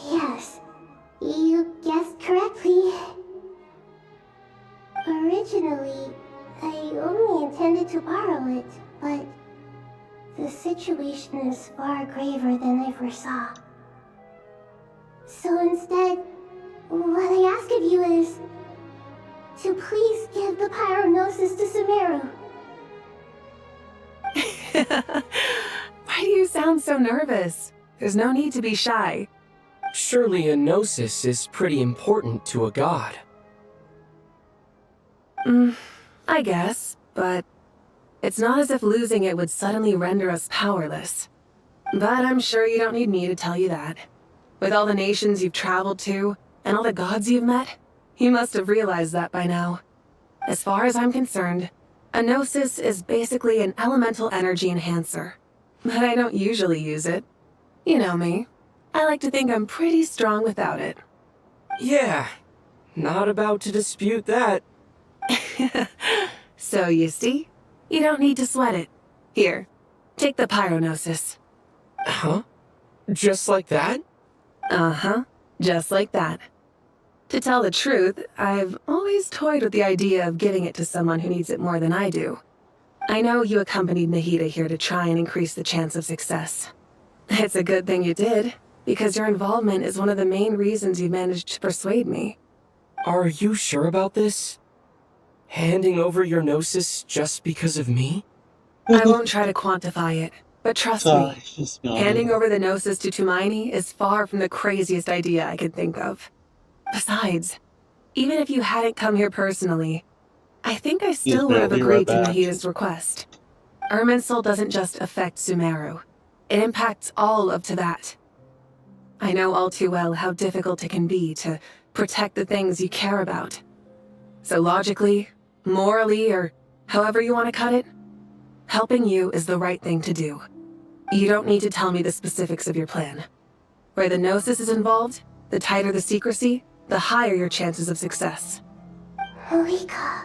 Speaker 8: Yes, you guessed correctly. Originally, I only intended to borrow it, but the situation is far graver than I foresaw. So instead, what I ask of you is to please give the Pyronosis to Sumeru.
Speaker 14: Why do you sound so nervous? There's no need to be shy.
Speaker 13: Surely a gnosis is pretty important to a god.
Speaker 14: I guess, but it's not as if losing it would suddenly render us powerless. But I'm sure you don't need me to tell you that. With all the nations you've traveled to, and all the gods you've met, you must have realized that by now. As far as I'm concerned, a gnosis is basically an elemental energy enhancer. But I don't usually use it. You know me. I like to think I'm pretty strong without it.
Speaker 13: Yeah, not about to dispute that.
Speaker 14: So you see, you don't need to sweat it. Here, take the Pyronosis.
Speaker 13: Huh? Just like that?
Speaker 14: Uh-huh, just like that. To tell the truth, I've always toyed with the idea of giving it to someone who needs it more than I do. I know you accompanied Nahida here to try and increase the chance of success. It's a good thing you did, because your involvement is one of the main reasons you managed to persuade me.
Speaker 13: Are you sure about this? Handing over your gnosis just because of me?
Speaker 14: I won't try to quantify it, but trust me, handing over the gnosis to Tumaini is far from the craziest idea I could think of. Besides, even if you hadn't come here personally, I think I still would have agreed to Nahida's request. Irminsul doesn't just affect Sumeru. It impacts all of Teyvat. I know all too well how difficult it can be to protect the things you care about. So logically, morally, or however you want to cut it, helping you is the right thing to do. You don't need to tell me the specifics of your plan. Where the Gnosis is involved, the tighter the secrecy, the higher your chances of success.
Speaker 8: Marika,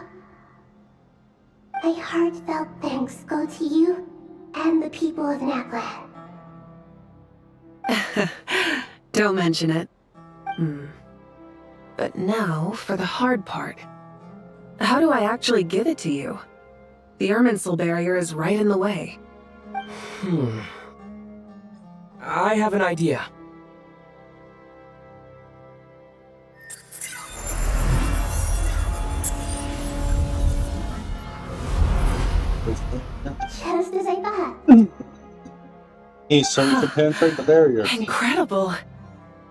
Speaker 8: my heartfelt thanks go to you and the people of Natlan.
Speaker 14: Don't mention it. But now for the hard part. How do I actually give it to you? The Irminsul barrier is right in the way.
Speaker 13: I have an idea.
Speaker 8: Just as I thought.
Speaker 1: He's starting to penetrate the barrier.
Speaker 14: Incredible.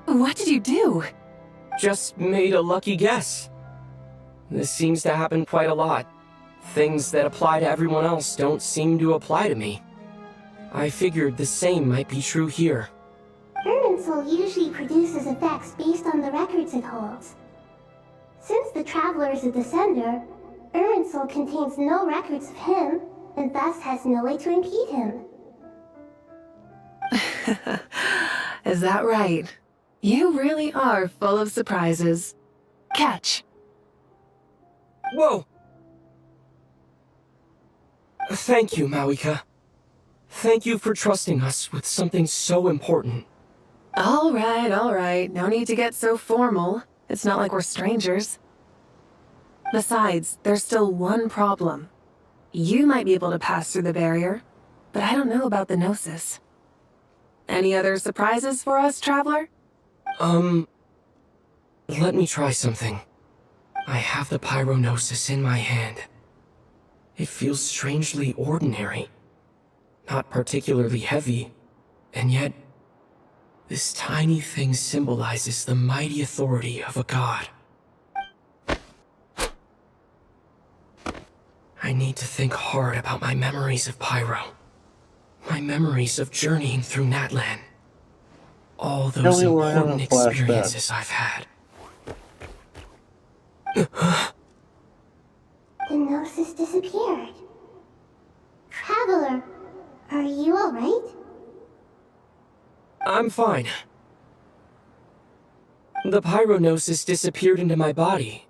Speaker 14: What did you do?
Speaker 13: Just made a lucky guess. This seems to happen quite a lot. Things that apply to everyone else don't seem to apply to me. I figured the same might be true here.
Speaker 8: Irminsul usually produces effects based on the records it holds. Since the Traveler is a Descender, Irminsul contains no records of him, and thus has no way to impede him.
Speaker 14: Is that right? You really are full of surprises. Catch.
Speaker 13: Whoa! Thank you, Mawika. Thank you for trusting us with something so important.
Speaker 14: All right. No need to get so formal. It's not like we're strangers. Besides, there's still one problem. You might be able to pass through the barrier, but I don't know about the Gnosis. Any other surprises for us, Traveler?
Speaker 13: Let me try something. I have the Pyrognosis in my hand. It feels strangely ordinary. Not particularly heavy, and yet this tiny thing symbolizes the mighty authority of a god. I need to think hard about my memories of Pyro. My memories of journeying through Natlan. All those important experiences I've had.
Speaker 8: The Gnosis disappeared. Traveler, are you alright?
Speaker 13: I'm fine. The Pyrognosis disappeared into my body.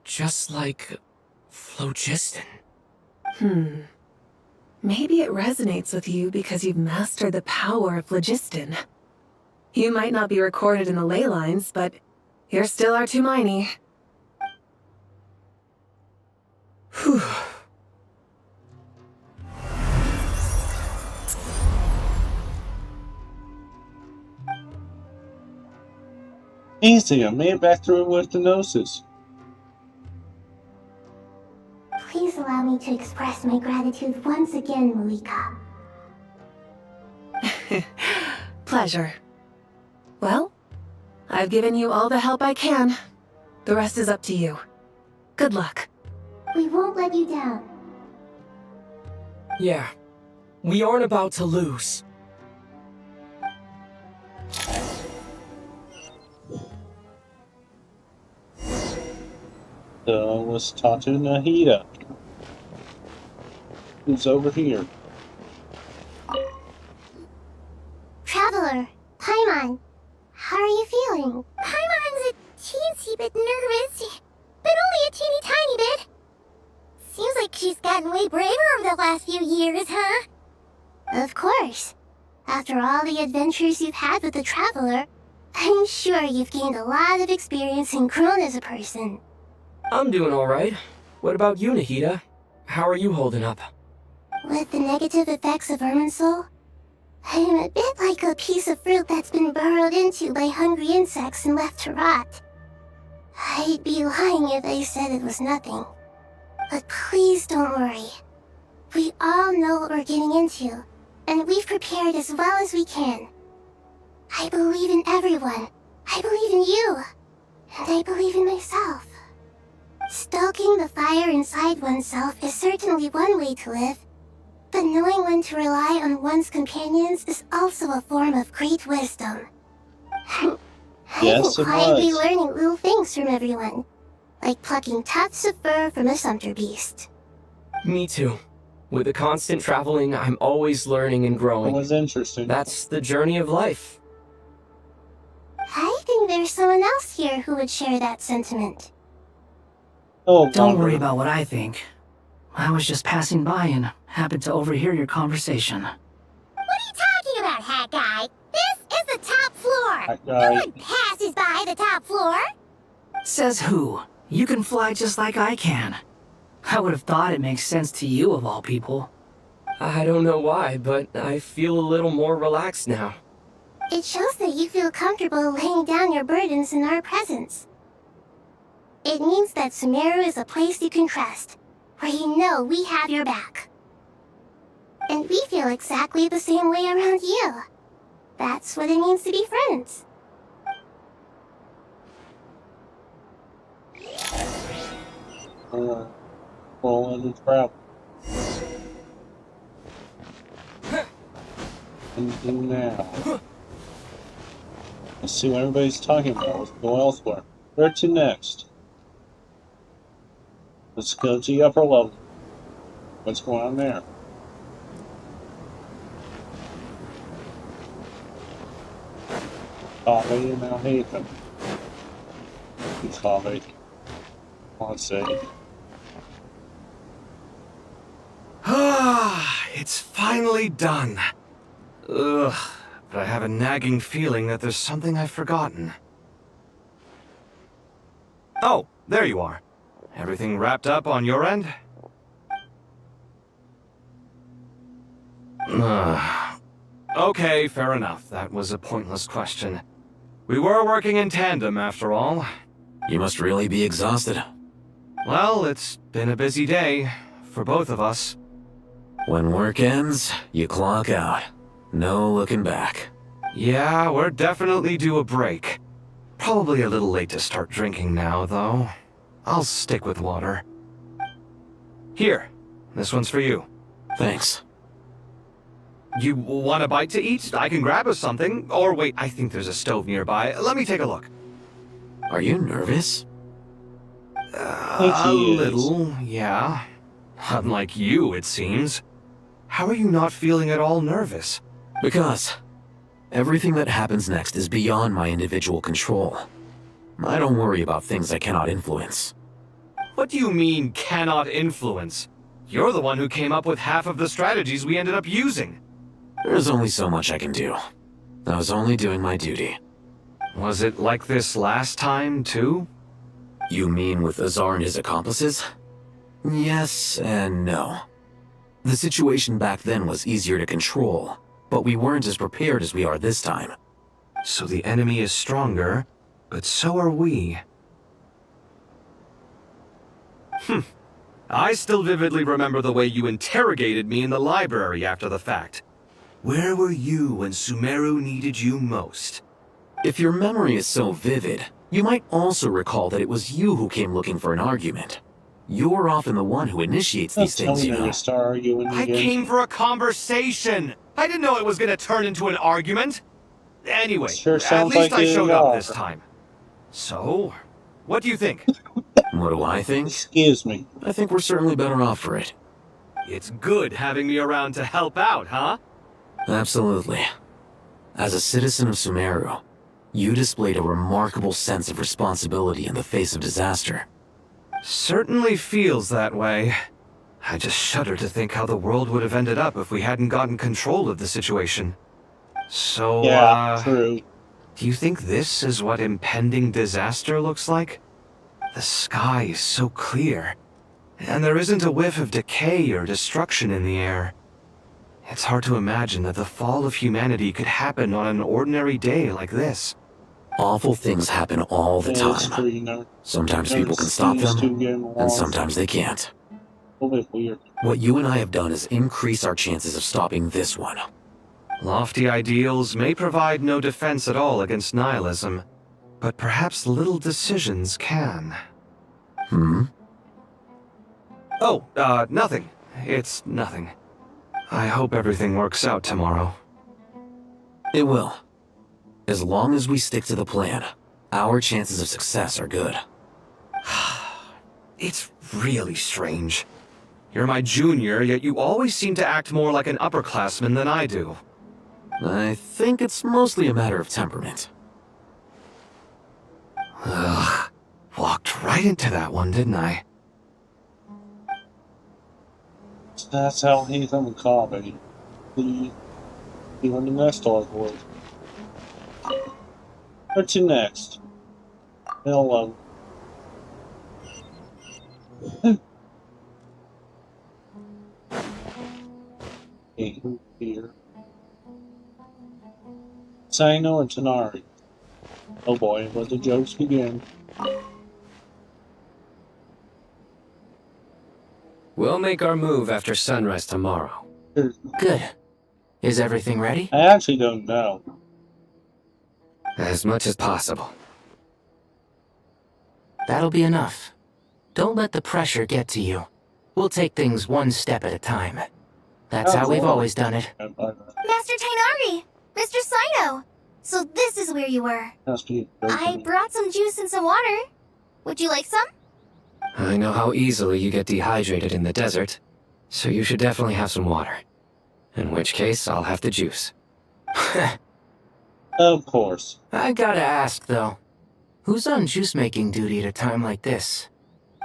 Speaker 13: Just like phlogiston.
Speaker 14: Maybe it resonates with you because you've mastered the power of phlogiston. You might not be recorded in the ley lines, but you're still our Tumaini.
Speaker 13: Whew.
Speaker 1: Easy, I made it back through with the Gnosis.
Speaker 8: Please allow me to express my gratitude once again, Marika.
Speaker 14: Pleasure. Well, I've given you all the help I can. The rest is up to you. Good luck.
Speaker 8: We won't let you down.
Speaker 13: Yeah. We aren't about to lose.
Speaker 1: Was Tatu Nahida. Who's over here?
Speaker 8: Traveler, Paimon, how are you feeling? Paimon's a teensy bit nervous, but only a teeny tiny bit. Seems like she's gotten way braver over the last few years, huh? Of course. After all the adventures you've had with the Traveler, I'm sure you've gained a lot of experience and grown as a person.
Speaker 13: I'm doing alright. What about you, Nahida? How are you holding up?
Speaker 8: With the negative effects of Irminsul, I'm a bit like a piece of fruit that's been burrowed into by hungry insects and left to rot. I'd be lying if I said it was nothing. But please don't worry. We all know what we're getting into, and we've prepared as well as we can. I believe in everyone. I believe in you. And I believe in myself. Stoking the fire inside oneself is certainly one way to live, but knowing when to rely on one's companions is also a form of great wisdom. I've been quietly learning little things from everyone, like plucking tufts of fur from a sumpter beast.
Speaker 13: Me too. With the constant traveling, I'm always learning and growing.
Speaker 1: It was interesting.
Speaker 13: That's the journey of life.
Speaker 8: I think there's someone else here who would share that sentiment.
Speaker 1: Oh,
Speaker 7: Don't worry about what I think. I was just passing by and happened to overhear your conversation.
Speaker 8: What are you talking about, Hat Guy? This is the top floor.
Speaker 1: Hat Guy.
Speaker 8: No one passes by the top floor.
Speaker 7: Says who? You can fly just like I can. I would have thought it makes sense to you of all people.
Speaker 13: I don't know why, but I feel a little more relaxed now.
Speaker 8: It shows that you feel comfortable laying down your burdens in our presence. It means that Sumeru is a place you can trust, where you know we have your back. And we feel exactly the same way around you. That's what it means to be friends.
Speaker 1: Well, in the travel. And do now. Let's see what everybody's talking about. Let's go elsewhere. Where to next? Let's go to the upper level. What's going on there? Coffee and Alhaven. It's coffee. Let's see.
Speaker 2: It's finally done. Ugh, but I have a nagging feeling that there's something I've forgotten. Oh, there you are. Everything wrapped up on your end? Okay, fair enough. That was a pointless question. We were working in tandem, after all.
Speaker 3: You must really be exhausted.
Speaker 2: Well, it's been a busy day for both of us.
Speaker 3: When work ends, you clock out. No looking back.
Speaker 2: Yeah, we're definitely due a break. Probably a little late to start drinking now, though. I'll stick with water. Here, this one's for you.
Speaker 3: Thanks.
Speaker 2: You want a bite to eat? I can grab us something. Or wait, I think there's a stove nearby. Let me take a look.
Speaker 3: Are you nervous?
Speaker 2: A little, yeah. Unlike you, it seems. How are you not feeling at all nervous?
Speaker 3: Because everything that happens next is beyond my individual control. I don't worry about things I cannot influence.
Speaker 2: What do you mean, cannot influence? You're the one who came up with half of the strategies we ended up using.
Speaker 3: There's only so much I can do. I was only doing my duty.
Speaker 2: Was it like this last time, too?
Speaker 3: You mean with Azar and his accomplices? Yes and no. The situation back then was easier to control, but we weren't as prepared as we are this time.
Speaker 2: So the enemy is stronger, but so are we. I still vividly remember the way you interrogated me in the library after the fact. Where were you when Sumeru needed you most?
Speaker 3: If your memory is so vivid, you might also recall that it was you who came looking for an argument. You're often the one who initiates these things, you know.
Speaker 2: I came for a conversation! I didn't know it was gonna turn into an argument! Anyway, at least I showed up this time. So, what do you think?
Speaker 3: What do I think?
Speaker 1: Excuse me.
Speaker 3: I think we're certainly better off for it.
Speaker 2: It's good having me around to help out, huh?
Speaker 3: Absolutely. As a citizen of Sumeru, you displayed a remarkable sense of responsibility in the face of disaster.
Speaker 2: Certainly feels that way. I just shudder to think how the world would have ended up if we hadn't gotten control of the situation. So,
Speaker 1: true.
Speaker 2: Do you think this is what impending disaster looks like? The sky is so clear, and there isn't a whiff of decay or destruction in the air. It's hard to imagine that the fall of humanity could happen on an ordinary day like this.
Speaker 3: Awful things happen all the time. Sometimes people can stop them, and sometimes they can't. What you and I have done is increase our chances of stopping this one.
Speaker 2: Lofty ideals may provide no defense at all against nihilism, but perhaps little decisions can. Oh, nothing. It's nothing. I hope everything works out tomorrow.
Speaker 3: It will. As long as we stick to the plan, our chances of success are good.
Speaker 2: It's really strange. You're my junior, yet you always seem to act more like an upperclassman than I do.
Speaker 3: I think it's mostly a matter of temperament.
Speaker 2: Ugh. Walked right into that one, didn't I?
Speaker 1: That's how he's on the comedy. Even the next Dark Wars. What's your next? Hello. Okay, who's here? Sino and Tanari. Oh boy, let the jokes begin.
Speaker 5: We'll make our move after sunrise tomorrow.
Speaker 9: Good. Is everything ready?
Speaker 1: I actually don't know.
Speaker 5: As much as possible.
Speaker 9: That'll be enough. Don't let the pressure get to you. We'll take things one step at a time. That's how we've always done it.
Speaker 8: Master Tainari! Mr. Sino! So this is where you were. I brought some juice and some water. Would you like some?
Speaker 5: I know how easily you get dehydrated in the desert, so you should definitely have some water. In which case, I'll have the juice.
Speaker 1: Of course.
Speaker 9: I gotta ask, though. Who's on juice-making duty at a time like this?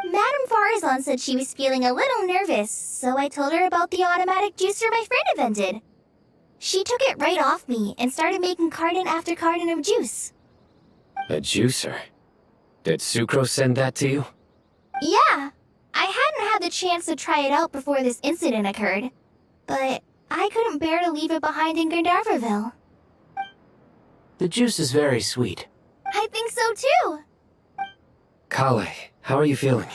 Speaker 8: Madame Farazan said she was feeling a little nervous, so I told her about the automatic juicer my friend invented. She took it right off me and started making carton after carton of juice.
Speaker 5: A juicer? Did Sucro send that to you?
Speaker 8: Yeah. I hadn't had the chance to try it out before this incident occurred, but I couldn't bear to leave it behind in Gandharvaville.
Speaker 9: The juice is very sweet.
Speaker 8: I think so too.
Speaker 5: Kale, how are you feeling?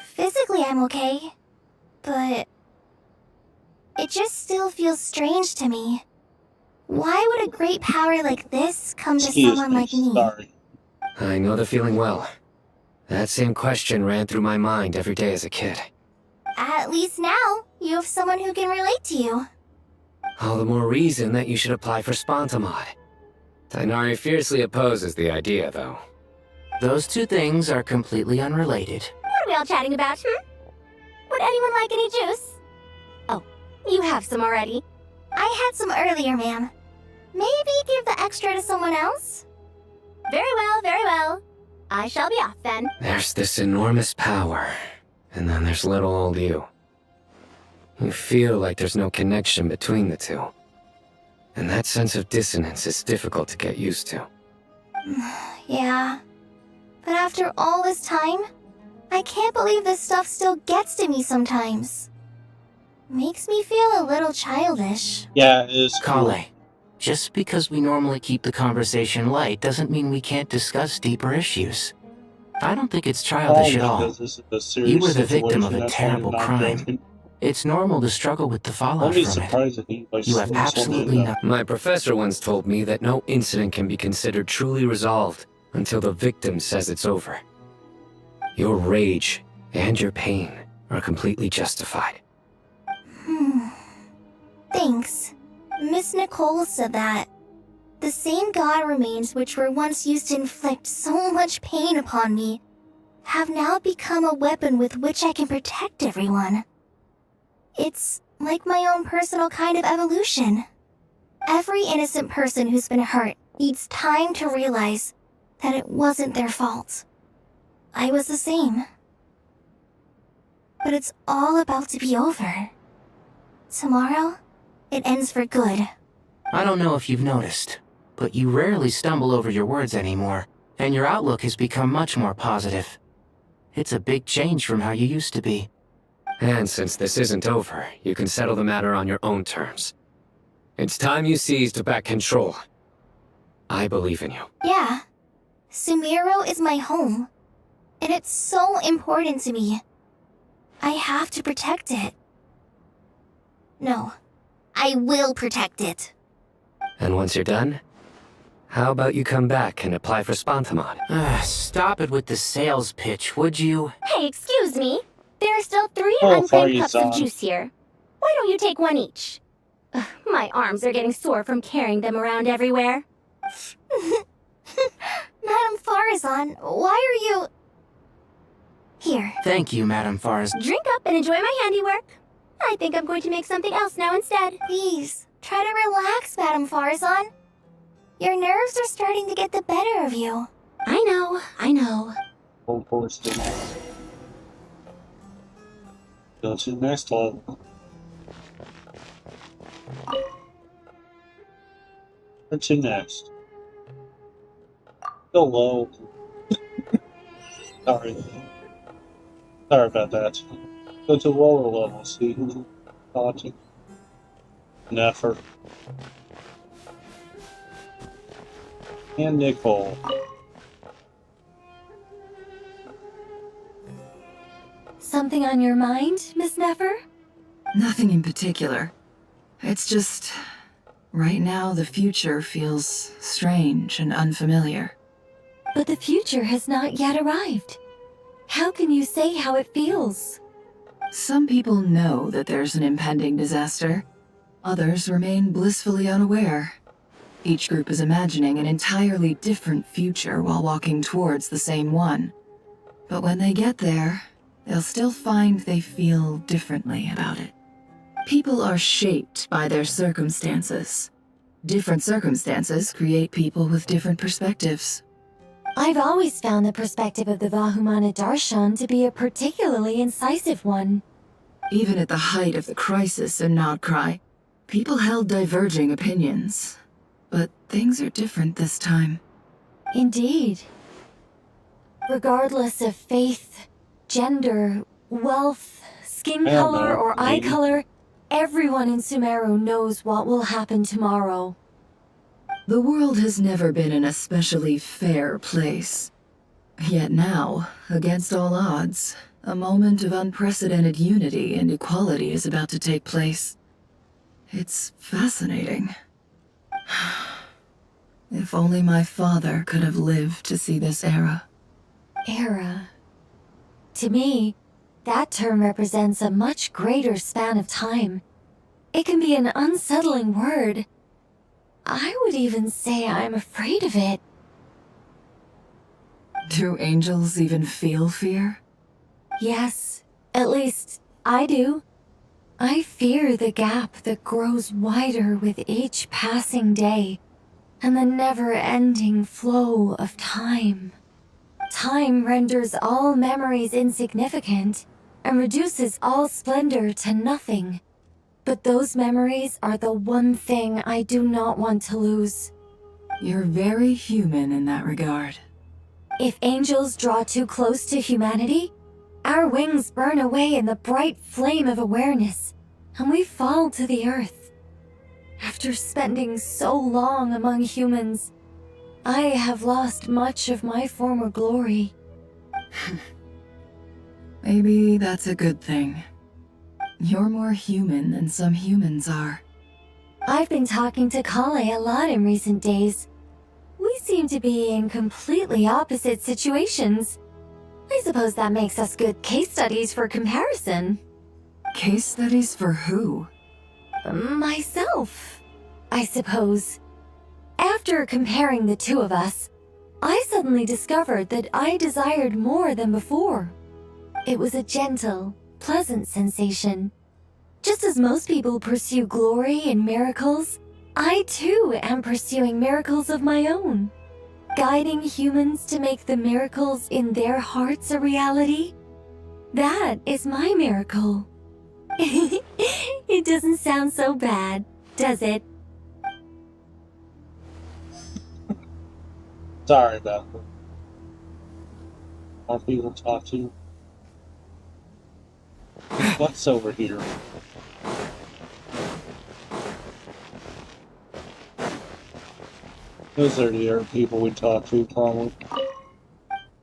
Speaker 8: Physically, I'm okay, but it just still feels strange to me. Why would a great power like this come to someone like me?
Speaker 1: Sorry.
Speaker 5: I know the feeling well. That same question ran through my mind every day as a kid.
Speaker 8: At least now, you have someone who can relate to you.
Speaker 5: All the more reason that you should apply for Spontamod. Tainari fiercely opposes the idea, though.
Speaker 9: Those two things are completely unrelated.
Speaker 8: What are we all chatting about, Would anyone like any juice? Oh, you have some already. I had some earlier, ma'am. Maybe give the extra to someone else? Very well, very well. I shall be off then.
Speaker 5: There's this enormous power, and then there's little old you. You feel like there's no connection between the two. And that sense of dissonance is difficult to get used to.
Speaker 8: Yeah. But after all this time, I can't believe this stuff still gets to me sometimes. Makes me feel a little childish.
Speaker 1: Yeah, it is.
Speaker 9: Kale, just because we normally keep the conversation light doesn't mean we can't discuss deeper issues. I don't think it's childish at all. You were the victim of a terrible crime. It's normal to struggle with the fallout from it. You have absolutely no...
Speaker 5: My professor once told me that no incident can be considered truly resolved until the victim says it's over. Your rage and your pain are completely justified.
Speaker 8: Thanks. Miss Nicole said that. The same god remains which were once used to inflict so much pain upon me have now become a weapon with which I can protect everyone. It's like my own personal kind of evolution. Every innocent person who's been hurt needs time to realize that it wasn't their fault. I was the same. But it's all about to be over. Tomorrow, it ends for good.
Speaker 9: I don't know if you've noticed, but you rarely stumble over your words anymore, and your outlook has become much more positive. It's a big change from how you used to be.
Speaker 5: And since this isn't over, you can settle the matter on your own terms. It's time you seized back control. I believe in you.
Speaker 8: Yeah. Sumeru is my home. And it's so important to me. I have to protect it. No. I will protect it.
Speaker 5: And once you're done, how about you come back and apply for Spontamod?
Speaker 9: Stop it with the sales pitch, would you?
Speaker 8: Hey, excuse me. There are still 3 unfilled cups of juice here. Why don't you take one each? Ugh, my arms are getting sore from carrying them around everywhere. Madame Farazan, why are you... Here.
Speaker 9: Thank you, Madame Forrest.
Speaker 8: Drink up and enjoy my handiwork. I think I'm going to make something else now instead. Please, try to relax, Madame Farazan. Your nerves are starting to get the better of you. I know.
Speaker 1: Go to the next level. What's to next? Go low. Sorry about that. Go to lower level, see who's talking. Nefer. And Nicole.
Speaker 15: Something on your mind, Miss Nefer?
Speaker 7: Nothing in particular. It's just... right now, the future feels strange and unfamiliar.
Speaker 15: But the future has not yet arrived. How can you say how it feels?
Speaker 7: Some people know that there's an impending disaster. Others remain blissfully unaware. Each group is imagining an entirely different future while walking towards the same one. But when they get there, they'll still find they feel differently about it. People are shaped by their circumstances. Different circumstances create people with different perspectives.
Speaker 15: I've always found the perspective of the Vahumana Darshan to be a particularly incisive one.
Speaker 7: Even at the height of the crisis in Nodcry, people held diverging opinions. But things are different this time.
Speaker 15: Indeed. Regardless of faith, gender, wealth, skin color, or eye color, everyone in Sumeru knows what will happen tomorrow.
Speaker 7: The world has never been an especially fair place. Yet now, against all odds, a moment of unprecedented unity and equality is about to take place. It's fascinating. If only my father could have lived to see this era.
Speaker 15: Era. To me, that term represents a much greater span of time. It can be an unsettling word. I would even say I'm afraid of it.
Speaker 7: Do angels even feel fear?
Speaker 15: Yes, at least I do. I fear the gap that grows wider with each passing day, and the never-ending flow of time. Time renders all memories insignificant, and reduces all splendor to nothing. But those memories are the one thing I do not want to lose.
Speaker 7: You're very human in that regard.
Speaker 15: If angels draw too close to humanity, our wings burn away in the bright flame of awareness, and we fall to the earth. After spending so long among humans, I have lost much of my former glory.
Speaker 7: Maybe that's a good thing. You're more human than some humans are.
Speaker 15: I've been talking to Kale a lot in recent days. We seem to be in completely opposite situations. I suppose that makes us good case studies for comparison.
Speaker 7: Case studies for who?
Speaker 15: Myself, I suppose. After comparing the two of us, I suddenly discovered that I desired more than before. It was a gentle, pleasant sensation. Just as most people pursue glory and miracles, I too am pursuing miracles of my own. Guiding humans to make the miracles in their hearts a reality. That is my miracle. It doesn't sound so bad, does it?
Speaker 1: Sorry about that. More people talk to you. What's over here? Those are the other people we talk to, probably.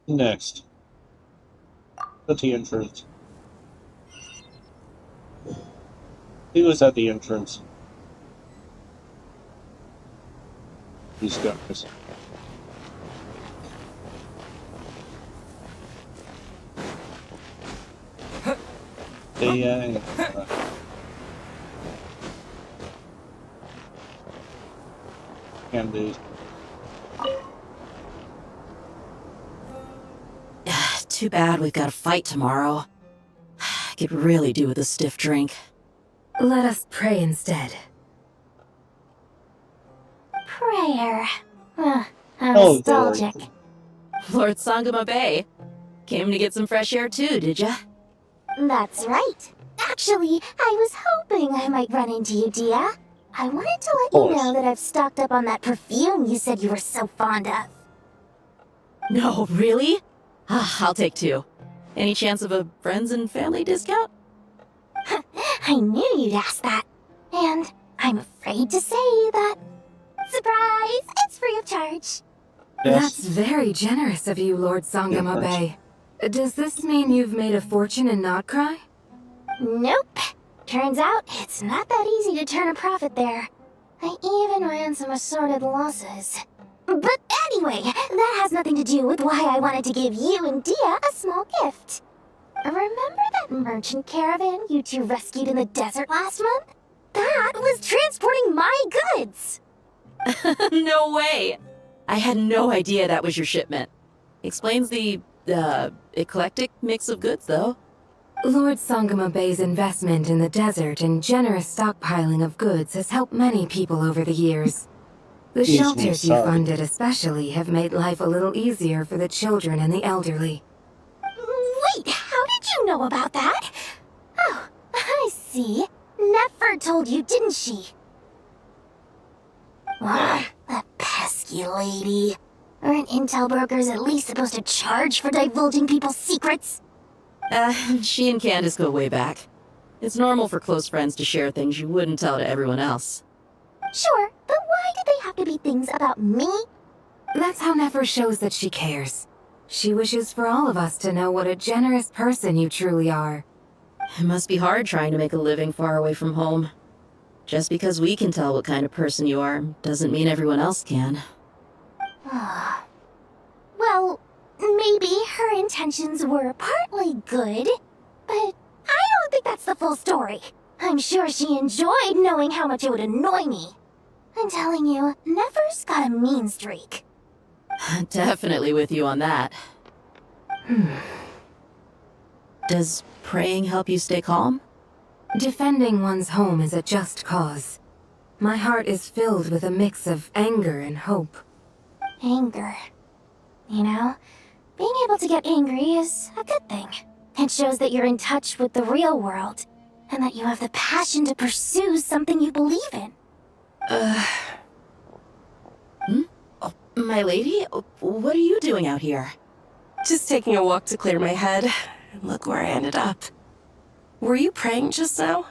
Speaker 1: Next. At the entrance. He was at the entrance. These guys. Yeah. Can be.
Speaker 16: Too bad we've got a fight tomorrow. I could really do with a stiff drink.
Speaker 15: Let us pray instead.
Speaker 8: Prayer. How nostalgic.
Speaker 16: Lord Sangama Bay. Came to get some fresh air too, did ya?
Speaker 8: That's right. Actually, I was hoping I might run into you, Dia. I wanted to let you know that I've stocked up on that perfume you said you were so fond of.
Speaker 16: No, really? I'll take 2. Any chance of a friends and family discount?
Speaker 8: I knew you'd ask that. And I'm afraid to say that... Surprise! It's free of charge.
Speaker 7: That's very generous of you, Lord Sangama Bay. Does this mean you've made a fortune in Not Cry?
Speaker 8: Nope. Turns out, it's not that easy to turn a profit there. I even ran some assorted losses. But anyway, that has nothing to do with why I wanted to give you and Dia a small gift. Remember that merchant caravan you two rescued in the desert last month? That was transporting my goods!
Speaker 16: No way! I had no idea that was your shipment. Explains the, eclectic mix of goods, though.
Speaker 7: Lord Sangama Bay's investment in the desert and generous stockpiling of goods has helped many people over the years. The shelters you funded especially have made life a little easier for the children and the elderly.
Speaker 8: Wait, how did you know about that? Oh, I see. Nefer told you, didn't she? That pesky lady. Aren't intel brokers at least supposed to charge for divulging people's secrets?
Speaker 16: She and Candace go way back. It's normal for close friends to share things you wouldn't tell to everyone else.
Speaker 8: Sure, but why do they have to be things about me?
Speaker 7: That's how Nefer shows that she cares. She wishes for all of us to know what a generous person you truly are.
Speaker 16: It must be hard trying to make a living far away from home. Just because we can tell what kind of person you are, doesn't mean everyone else can.
Speaker 8: Well, maybe her intentions were partly good, but I don't think that's the full story. I'm sure she enjoyed knowing how much it would annoy me. I'm telling you, Nefer's got a mean streak.
Speaker 16: Definitely with you on that. Does praying help you stay calm?
Speaker 7: Defending one's home is a just cause. My heart is filled with a mix of anger and hope.
Speaker 8: Anger. You know, being able to get angry is a good thing. It shows that you're in touch with the real world, and that you have the passion to pursue something you believe in.
Speaker 16: Oh, my lady? What are you doing out here?
Speaker 14: Just taking a walk to clear my head. Look where I ended up. Were you praying just now?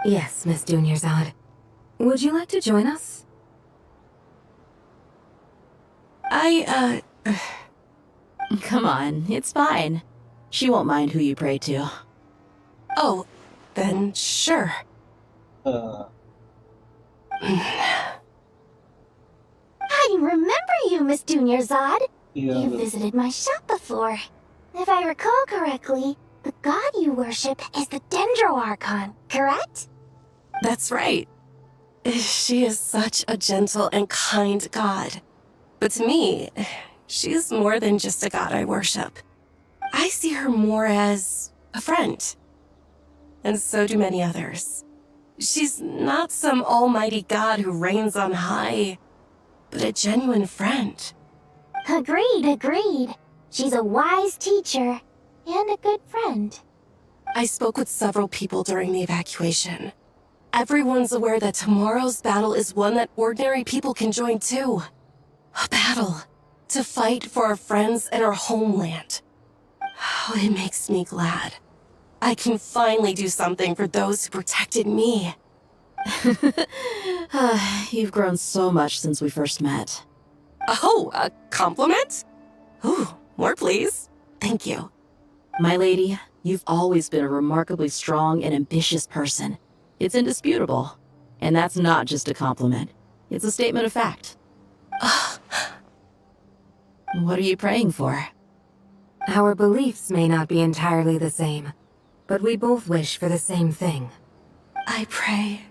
Speaker 7: Yes, Miss Dunyarzad. Would you like to join us?
Speaker 16: Come on, it's fine. She won't mind who you pray to.
Speaker 14: Oh, then sure.
Speaker 8: I remember you, Miss Dunyarzad. You visited my shop before. If I recall correctly, the god you worship is the Dendro Archon, correct?
Speaker 14: That's right. She is such a gentle and kind god. But to me, she's more than just a god I worship. I see her more as a friend. And so do many others. She's not some almighty god who reigns on high, but a genuine friend.
Speaker 8: Agreed. She's a wise teacher and a good friend.
Speaker 14: I spoke with several people during the evacuation. Everyone's aware that tomorrow's battle is one that ordinary people can join too. A battle to fight for our friends and our homeland. Oh, it makes me glad. I can finally do something for those who protected me.
Speaker 16: You've grown so much since we first met.
Speaker 14: Oh, a compliment? Ooh, more please. Thank you.
Speaker 16: My lady, you've always been a remarkably strong and ambitious person. It's indisputable. And that's not just a compliment. It's a statement of fact. What are you praying for?
Speaker 7: Our beliefs may not be entirely the same, but we both wish for the same thing.
Speaker 14: I pray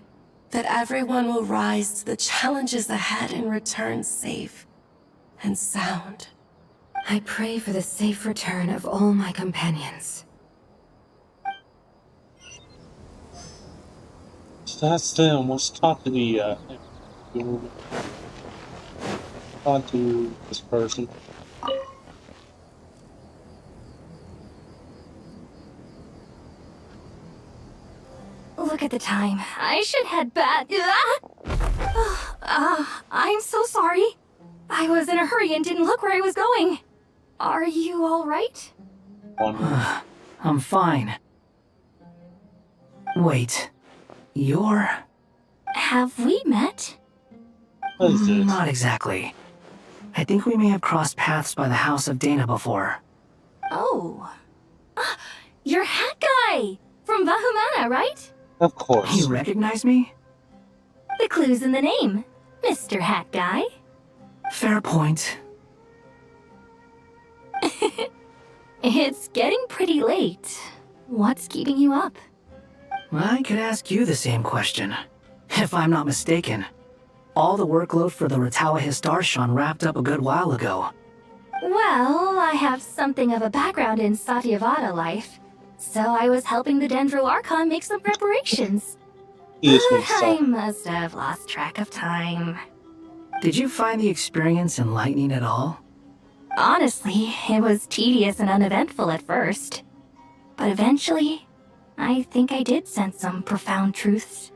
Speaker 14: that everyone will rise to the challenges ahead and return safe and sound.
Speaker 7: I pray for the safe return of all my companions.
Speaker 1: So that's them. Let's talk to the, talk to this person.
Speaker 15: Look at the time. I should head back. I'm so sorry. I was in a hurry and didn't look where I was going. Are you all right?
Speaker 9: I'm fine. Wait, you're...
Speaker 15: Have we met?
Speaker 9: Not exactly. I think we may have crossed paths by the House of Dana before.
Speaker 15: Oh. You're Hat Guy! From Vahumana, right?
Speaker 1: Of course.
Speaker 9: You recognize me?
Speaker 15: The clue's in the name, Mr. Hat Guy.
Speaker 9: Fair point.
Speaker 15: It's getting pretty late. What's keeping you up?
Speaker 9: I could ask you the same question. If I'm not mistaken, all the workload for the Ratawa Histarshan wrapped up a good while ago.
Speaker 15: Well, I have something of a background in Satyavada life, so I was helping the Dendro Archon make some preparations. I must have lost track of time.
Speaker 9: Did you find the experience enlightening at all?
Speaker 15: Honestly, it was tedious and uneventful at first. But eventually, I think I did sense some profound truths.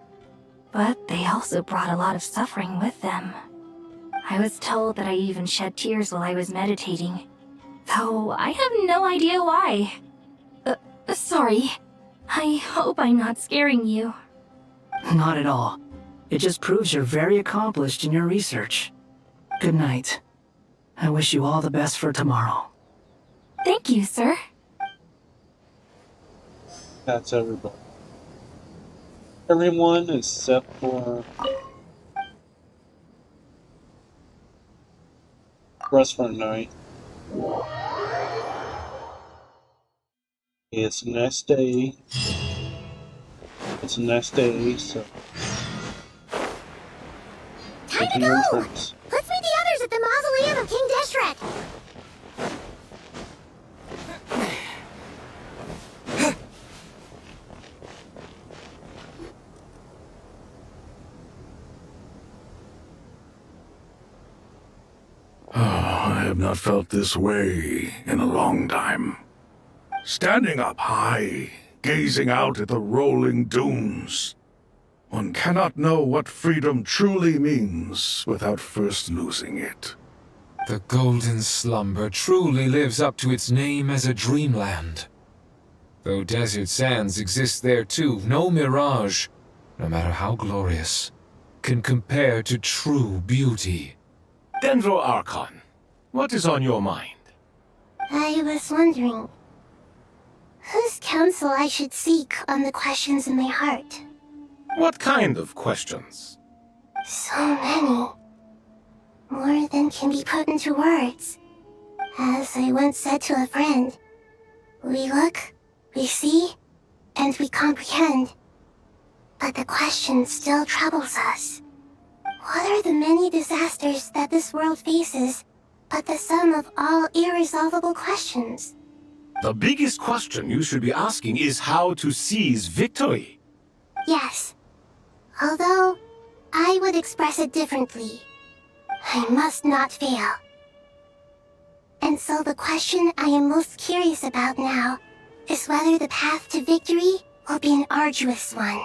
Speaker 15: But they also brought a lot of suffering with them. I was told that I even shed tears while I was meditating, though I have no idea why. Sorry. I hope I'm not scaring you.
Speaker 9: Not at all. It just proves you're very accomplished in your research. Good night. I wish you all the best for tomorrow.
Speaker 15: Thank you, sir.
Speaker 1: That's everybody. Everyone except for rest for the night. It's the next day. It's the next day, so.
Speaker 8: Time to go! Let's meet the others at the mausoleum of King Deshret!
Speaker 11: I have not felt this way in a long time. Standing up high, gazing out at the rolling dunes. One cannot know what freedom truly means without first losing it.
Speaker 10: The golden slumber truly lives up to its name as a dreamland. Though desert sands exist there too, no mirage, no matter how glorious, can compare to true beauty.
Speaker 12: Dendro Archon, what is on your mind?
Speaker 8: I was wondering whose counsel I should seek on the questions in my heart.
Speaker 12: What kind of questions?
Speaker 8: So many. More than can be put into words. As I once said to a friend, we look, we see, and we comprehend. But the question still troubles us. What are the many disasters that this world faces, but the sum of all irresolvable questions?
Speaker 12: The biggest question you should be asking is how to seize victory.
Speaker 8: Yes. Although, I would express it differently. I must not fail. And so the question I am most curious about now is whether the path to victory will be an arduous one.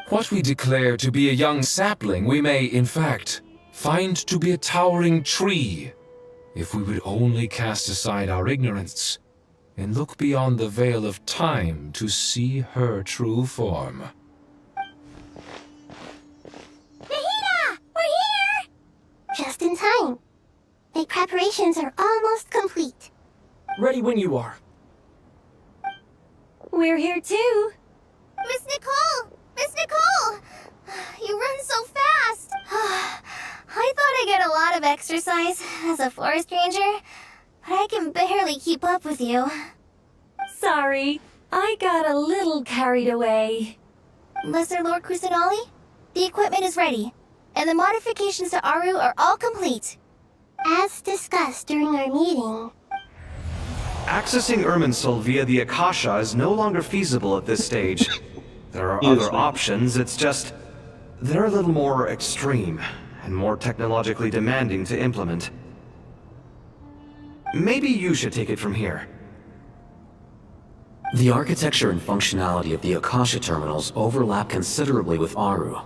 Speaker 10: What we declare to be a young sapling, we may, in fact, find to be a towering tree, if we would only cast aside our ignorance and look beyond the veil of time to see her true form.
Speaker 8: Nahida! We're here! Just in time. My preparations are almost complete.
Speaker 13: Ready when you are.
Speaker 15: We're here too.
Speaker 8: Miss Nicole! Miss Nicole! You run so fast! I thought I'd get a lot of exercise as a forest ranger, but I can barely keep up with you.
Speaker 15: Sorry, I got a little carried away.
Speaker 8: Lesser Lord Kusanali, the equipment is ready, and the modifications to Aru are all complete. As discussed during our meeting,
Speaker 2: Accessing Irminsul via the Akasha is no longer feasible at this stage. There are other options, it's just... they're a little more extreme, and more technologically demanding to implement. Maybe you should take it from here.
Speaker 3: The architecture and functionality of the Akasha terminals overlap considerably with Aru.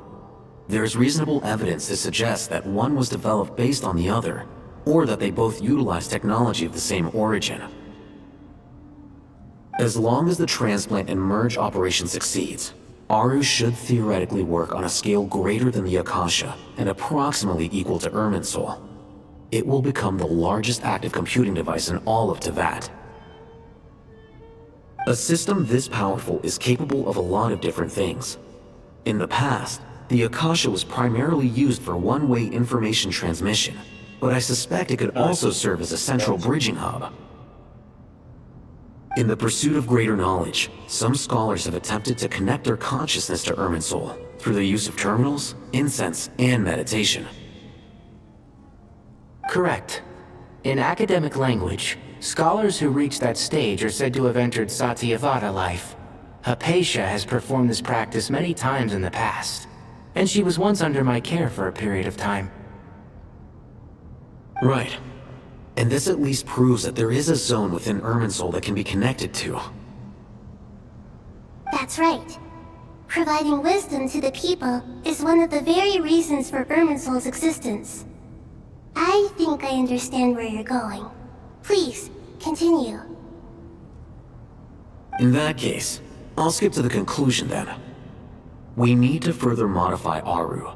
Speaker 3: There's reasonable evidence to suggest that one was developed based on the other, or that they both utilize technology of the same origin. As long as the transplant and merge operation succeeds, Aru should theoretically work on a scale greater than the Akasha and approximately equal to Irminsul. It will become the largest active computing device in all of Teyvat. A system this powerful is capable of a lot of different things. In the past, the Akasha was primarily used for one-way information transmission, but I suspect it could also serve as a central bridging hub. In the pursuit of greater knowledge, some scholars have attempted to connect their consciousness to Irminsul through the use of terminals, incense, and meditation.
Speaker 9: Correct. In academic language, scholars who reach that stage are said to have entered Satyavada life. Hypatia has performed this practice many times in the past, and she was once under my care for a period of time.
Speaker 3: Right. And this at least proves that there is a zone within Irminsul that can be connected to.
Speaker 8: that's right. Providing wisdom to the people is one of the very reasons for Irminsul's existence. I think I understand where you're going. Please, continue.
Speaker 3: In that case, I'll skip to the conclusion then. We need to further modify Aru,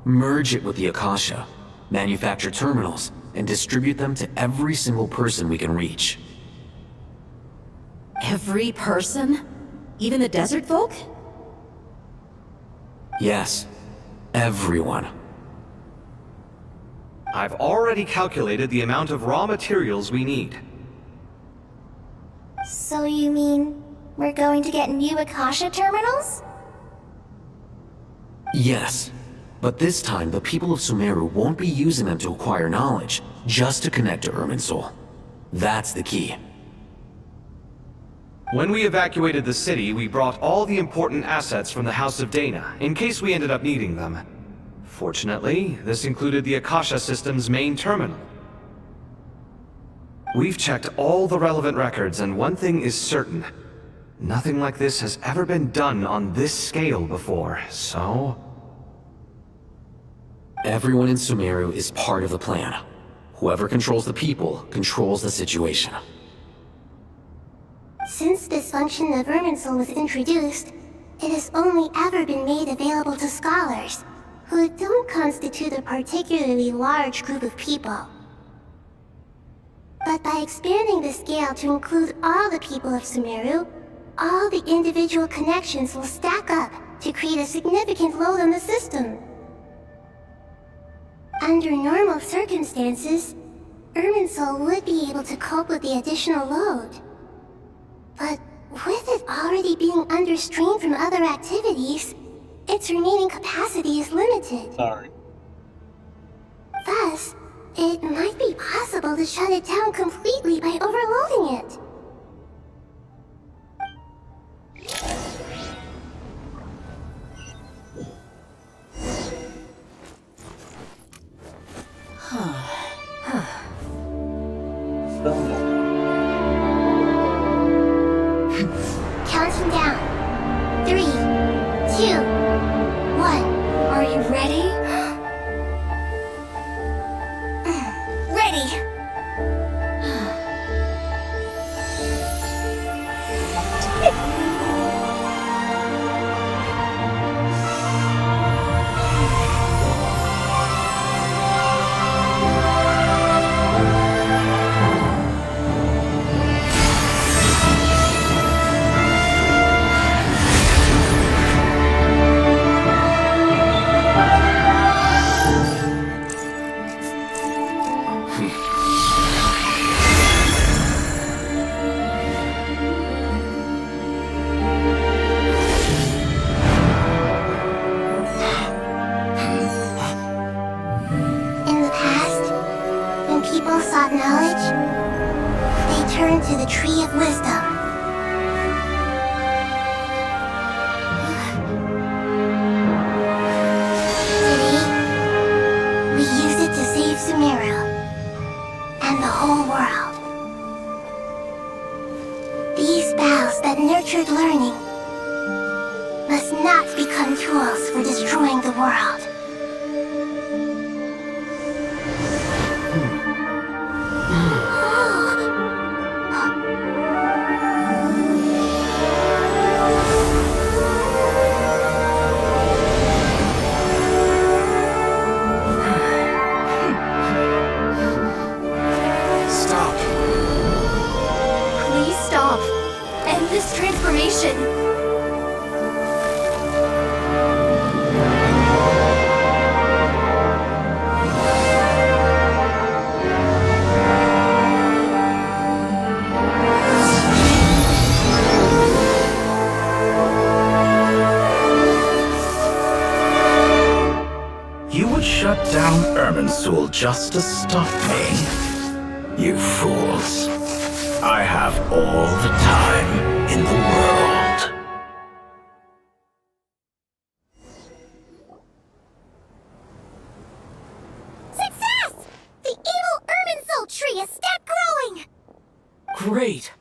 Speaker 3: merge it with the Akasha, manufacture terminals, and distribute them to every single person we can reach.
Speaker 16: Every person? Even the desert folk?
Speaker 3: Yes, everyone.
Speaker 2: I've already calculated the amount of raw materials we need.
Speaker 8: So you mean we're going to get new Akasha terminals?
Speaker 3: Yes, but this time the people of Sumeru won't be using them to acquire knowledge, just to connect to Irminsul. That's the key.
Speaker 2: When we evacuated the city, we brought all the important assets from the House of Dana, in case we ended up needing them. Fortunately, this included the Akasha system's main terminal. We've checked all the relevant records, and one thing is certain. Nothing like this has ever been done on this scale before, so...
Speaker 3: Everyone in Sumeru is part of the plan. Whoever controls the people controls the situation.
Speaker 8: Since this function of Irminsul was introduced, it has only ever been made available to scholars, who don't constitute a particularly large group of people. But by expanding the scale to include all the people of Sumeru, all the individual connections will stack up to create a significant load on the system. Under normal circumstances, Irminsul would be able to cope with the additional load. But with it already being under strain from other activities, its remaining capacity is limited.
Speaker 1: Sorry.
Speaker 8: Thus, it might be possible to shut it down completely by overloading it. Counting down. 3, 2, 1.
Speaker 15: Are you ready?
Speaker 8: Ready! become tools for destroying the world.
Speaker 15: Stop. Please stop. End this transformation.
Speaker 17: You would shut down Irminsul just to stop me? You fools. I have all the time in the world.
Speaker 8: Success! The evil Irminsul tree has stopped growing!
Speaker 13: Great!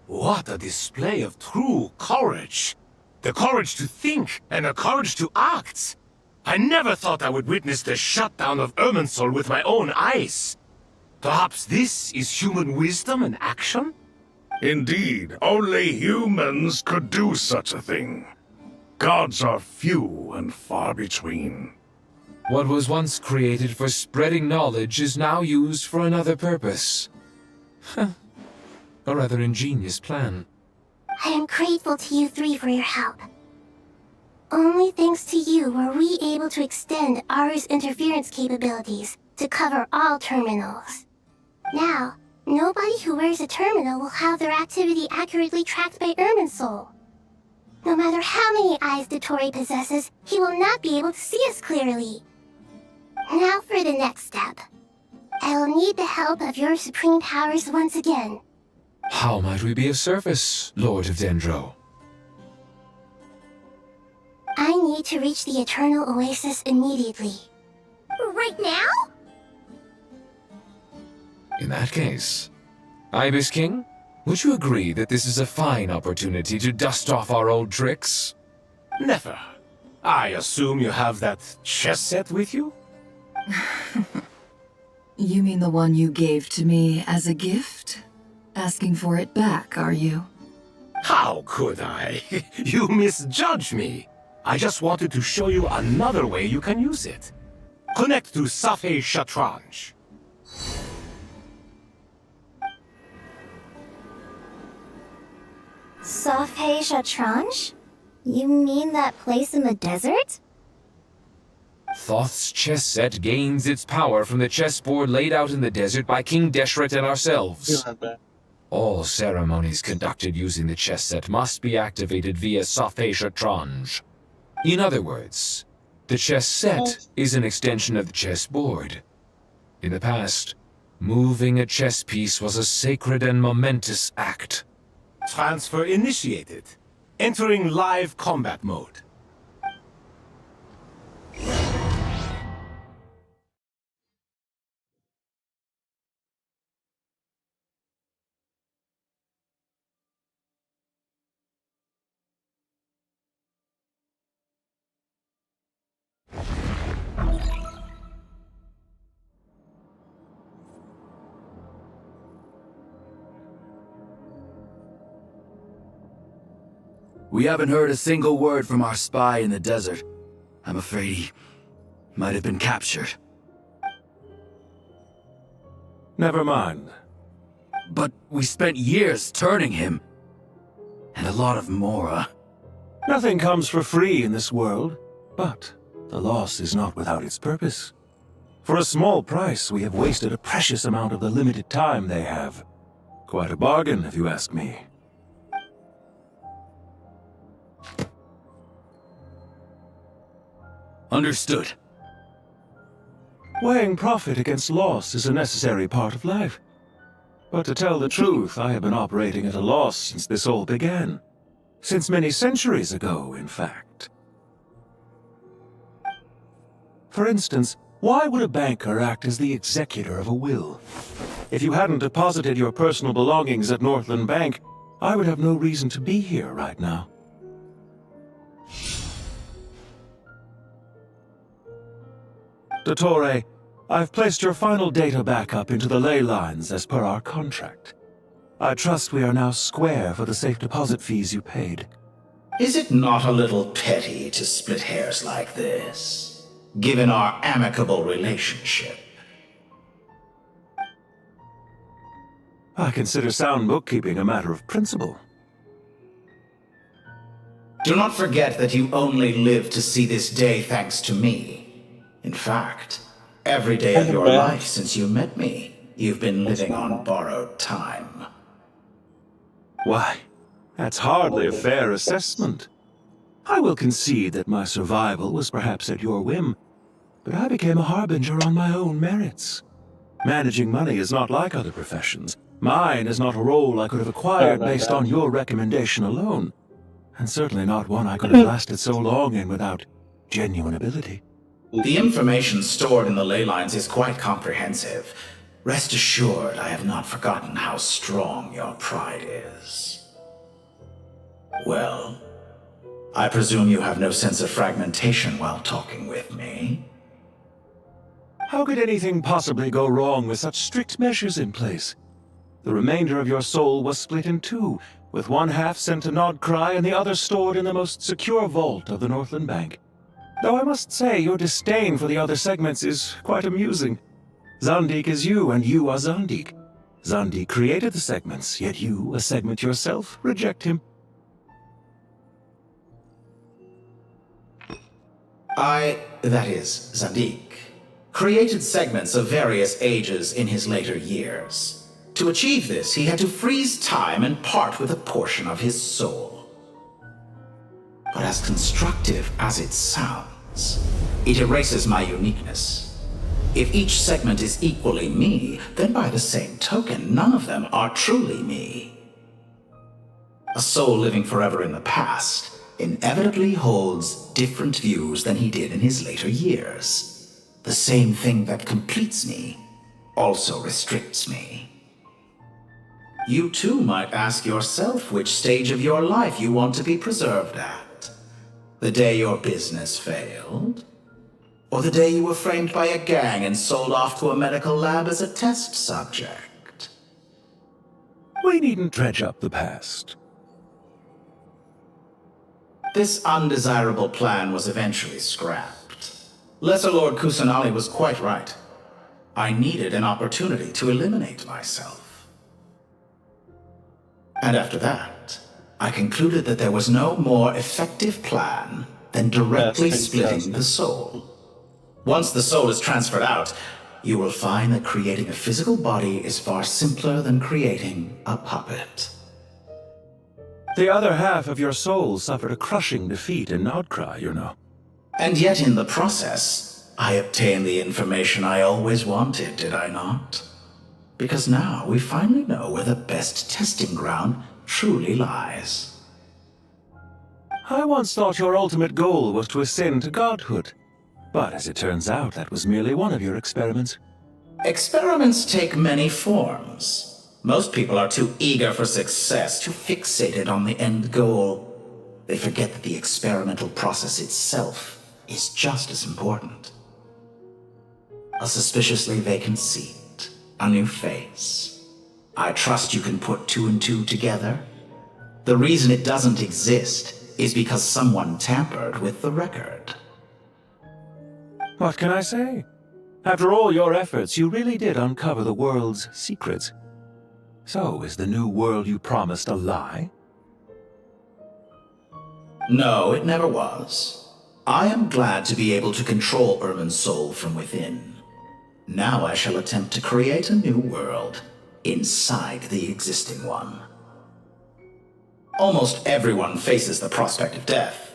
Speaker 12: What a display of true courage! The courage to think and the courage to act! I never thought I would witness the shutdown of Irminsul with my own eyes. Perhaps this is human wisdom in action?
Speaker 11: Indeed, only humans could do such a thing. Gods are few and far between.
Speaker 10: What was once created for spreading knowledge is now used for another purpose. A rather ingenious plan.
Speaker 8: I am grateful to you three for your help. Only thanks to you were we able to extend Aru's interference capabilities to cover all terminals. Now, nobody who wears a terminal will have their activity accurately tracked by Irminsul. No matter how many eyes Dotori possesses, he will not be able to see us clearly. Now for the next step. I will need the help of your supreme powers once again.
Speaker 10: How might we be of service, Lord of Dendro?
Speaker 8: I need to reach the Eternal Oasis immediately. Right now?
Speaker 10: In that case, Ibis King, would you agree that this is a fine opportunity to dust off our old tricks?
Speaker 12: Never. I assume you have that chess set with you?
Speaker 7: You mean the one you gave to me as a gift? Asking for it back, are you?
Speaker 12: How could I? You misjudge me. I just wanted to show you another way you can use it. Connect to Safei Shatranj.
Speaker 8: Safei Shatranj? You mean that place in the desert?
Speaker 10: Thoth's chess set gains its power from the chessboard laid out in the desert by King Deshret and ourselves. All ceremonies conducted using the chess set must be activated via Safei Shatranj. In other words, the chess set is an extension of the chessboard. In the past, moving a chess piece was a sacred and momentous act.
Speaker 12: Transfer initiated. Entering live combat mode.
Speaker 17: We haven't heard a single word from our spy in the desert. I'm afraid he might have been captured.
Speaker 4: Never mind.
Speaker 17: But we spent years turning him. And a lot of Mora.
Speaker 4: Nothing comes for free in this world, but the loss is not without its purpose. For a small price, we have wasted a precious amount of the limited time they have. Quite a bargain, if you ask me.
Speaker 17: Understood.
Speaker 4: Weighing profit against loss is a necessary part of life. But to tell the truth, I have been operating at a loss since this all began. Since many centuries ago, in fact. For instance, why would a banker act as the executor of a will?
Speaker 18: If you hadn't deposited your personal belongings at Northland Bank, I would have no reason to be here right now. Dottore, I've placed your final data backup into the ley lines as per our contract. I trust we are now square for the safe deposit fees you paid.
Speaker 17: Is it not a little petty to split hairs like this, given our amicable relationship?
Speaker 18: I consider sound bookkeeping a matter of principle.
Speaker 17: Do not forget that you only live to see this day thanks to me. In fact, every day of your life since you met me, you've been living on borrowed time.
Speaker 18: Why, that's hardly a fair assessment. I will concede that my survival was perhaps at your whim, but I became a harbinger on my own merits. Managing money is not like other professions. Mine is not a role I could have acquired based on your recommendation alone, and certainly not one I could have lasted so long in without genuine ability.
Speaker 17: The information stored in the ley lines is quite comprehensive. Rest assured, I have not forgotten how strong your pride is. Well, I presume you have no sense of fragmentation while talking with me.
Speaker 18: How could anything possibly go wrong with such strict measures in place? The remainder of your soul was split in two, with one half sent to Nodcry and the other stored in the most secure vault of the Northland Bank. Though I must say your disdain for the other segments is quite amusing. Zandik is you, and you are Zandik. Zandik created the segments, yet you, a segment yourself, reject him.
Speaker 17: That is, Zandik, created segments of various ages in his later years. To achieve this, he had to freeze time and part with a portion of his soul. But as constructive as it sounds, it erases my uniqueness. If each segment is equally me, then by the same token, none of them are truly me. A soul living forever in the past inevitably holds different views than he did in his later years. The same thing that completes me also restricts me. You too might ask yourself which stage of your life you want to be preserved at. The day your business failed? Or the day you were framed by a gang and sold off to a medical lab as a test subject?
Speaker 18: We needn't dredge up the past.
Speaker 17: This undesirable plan was eventually scrapped. Lesser Lord Kusanali was quite right. I needed an opportunity to eliminate myself. And after that, I concluded that there was no more effective plan than directly splitting the soul. Once the soul is transferred out, you will find that creating a physical body is far simpler than creating a puppet.
Speaker 18: The other half of your soul suffered a crushing defeat in Nodcry, you know.
Speaker 17: And yet in the process, I obtained the information I always wanted, did I not? Because now we finally know where the best testing ground truly lies.
Speaker 18: I once thought your ultimate goal was to ascend to godhood. But as it turns out, that was merely one of your experiments.
Speaker 17: Experiments take many forms. Most people are too eager for success, too fixated on the end goal. They forget that the experimental process itself is just as important. A suspiciously vacant seat, a new face. I trust you can put two and two together. The reason it doesn't exist is because someone tampered with the record.
Speaker 18: What can I say? After all your efforts, you really did uncover the world's secrets. So, is the new world you promised a lie?
Speaker 17: No, it never was. I am glad to be able to control Irmin's soul from within. Now I shall attempt to create a new world inside the existing one. Almost everyone faces the prospect of death,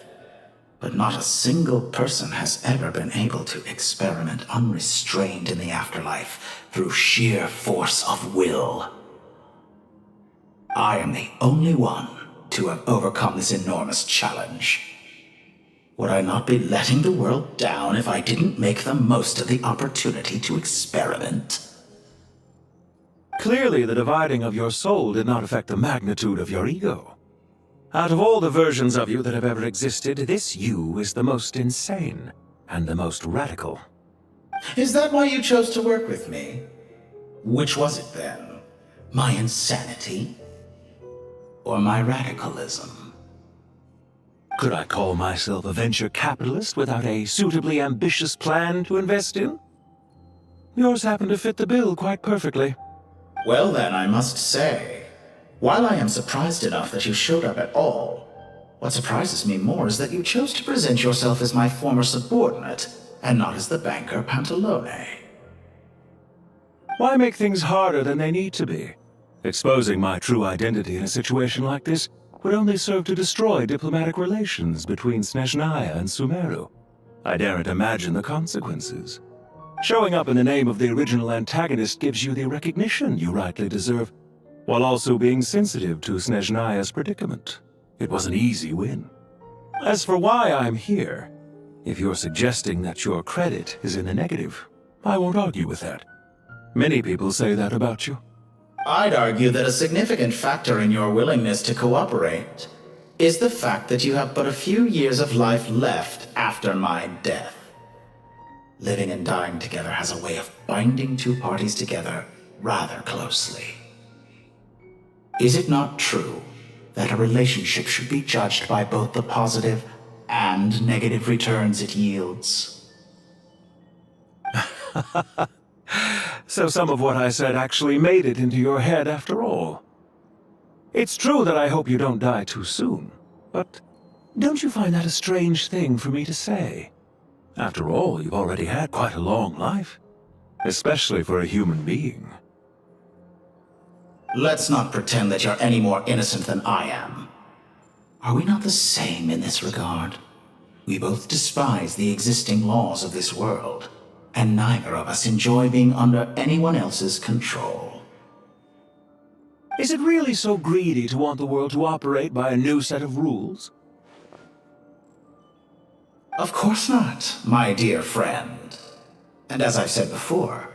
Speaker 17: but not a single person has ever been able to experiment unrestrained in the afterlife through sheer force of will. I am the only one to have overcome this enormous challenge. Would I not be letting the world down if I didn't make the most of the opportunity to experiment?
Speaker 18: Clearly, the dividing of your soul did not affect the magnitude of your ego. Out of all the versions of you that have ever existed, this you is the most insane and the most radical.
Speaker 17: Is that why you chose to work with me? Which was it then? My insanity? Or my radicalism?
Speaker 18: Could I call myself a venture capitalist without a suitably ambitious plan to invest in? Yours happened to fit the bill quite perfectly.
Speaker 17: Well then, I must say, while I am surprised enough that you showed up at all, what surprises me more is that you chose to present yourself as my former subordinate, and not as the banker Pantalone.
Speaker 18: Why make things harder than they need to be? Exposing my true identity in a situation like this would only serve to destroy diplomatic relations between Snezhnaya and Sumeru. I daren't imagine the consequences. Showing up in the name of the original antagonist gives you the recognition you rightly deserve, while also being sensitive to Snezhnaya's predicament. It was an easy win. As for why I'm here, if you're suggesting that your credit is in the negative, I won't argue with that. Many people say that about you.
Speaker 17: I'd argue that a significant factor in your willingness to cooperate is the fact that you have but a few years of life left after my death. Living and dying together has a way of binding two parties together rather closely. Is it not true that a relationship should be judged by both the positive and negative returns it yields?
Speaker 18: So some of what I said actually made it into your head after all. It's true that I hope you don't die too soon, but don't you find that a strange thing for me to say? After all, you've already had quite a long life, especially for a human being.
Speaker 17: Let's not pretend that you're any more innocent than I am. Are we not the same in this regard? We both despise the existing laws of this world, and neither of us enjoy being under anyone else's control.
Speaker 18: Is it really so greedy to want the world to operate by a new set of rules?
Speaker 17: Of course not, my dear friend. And as I've said before,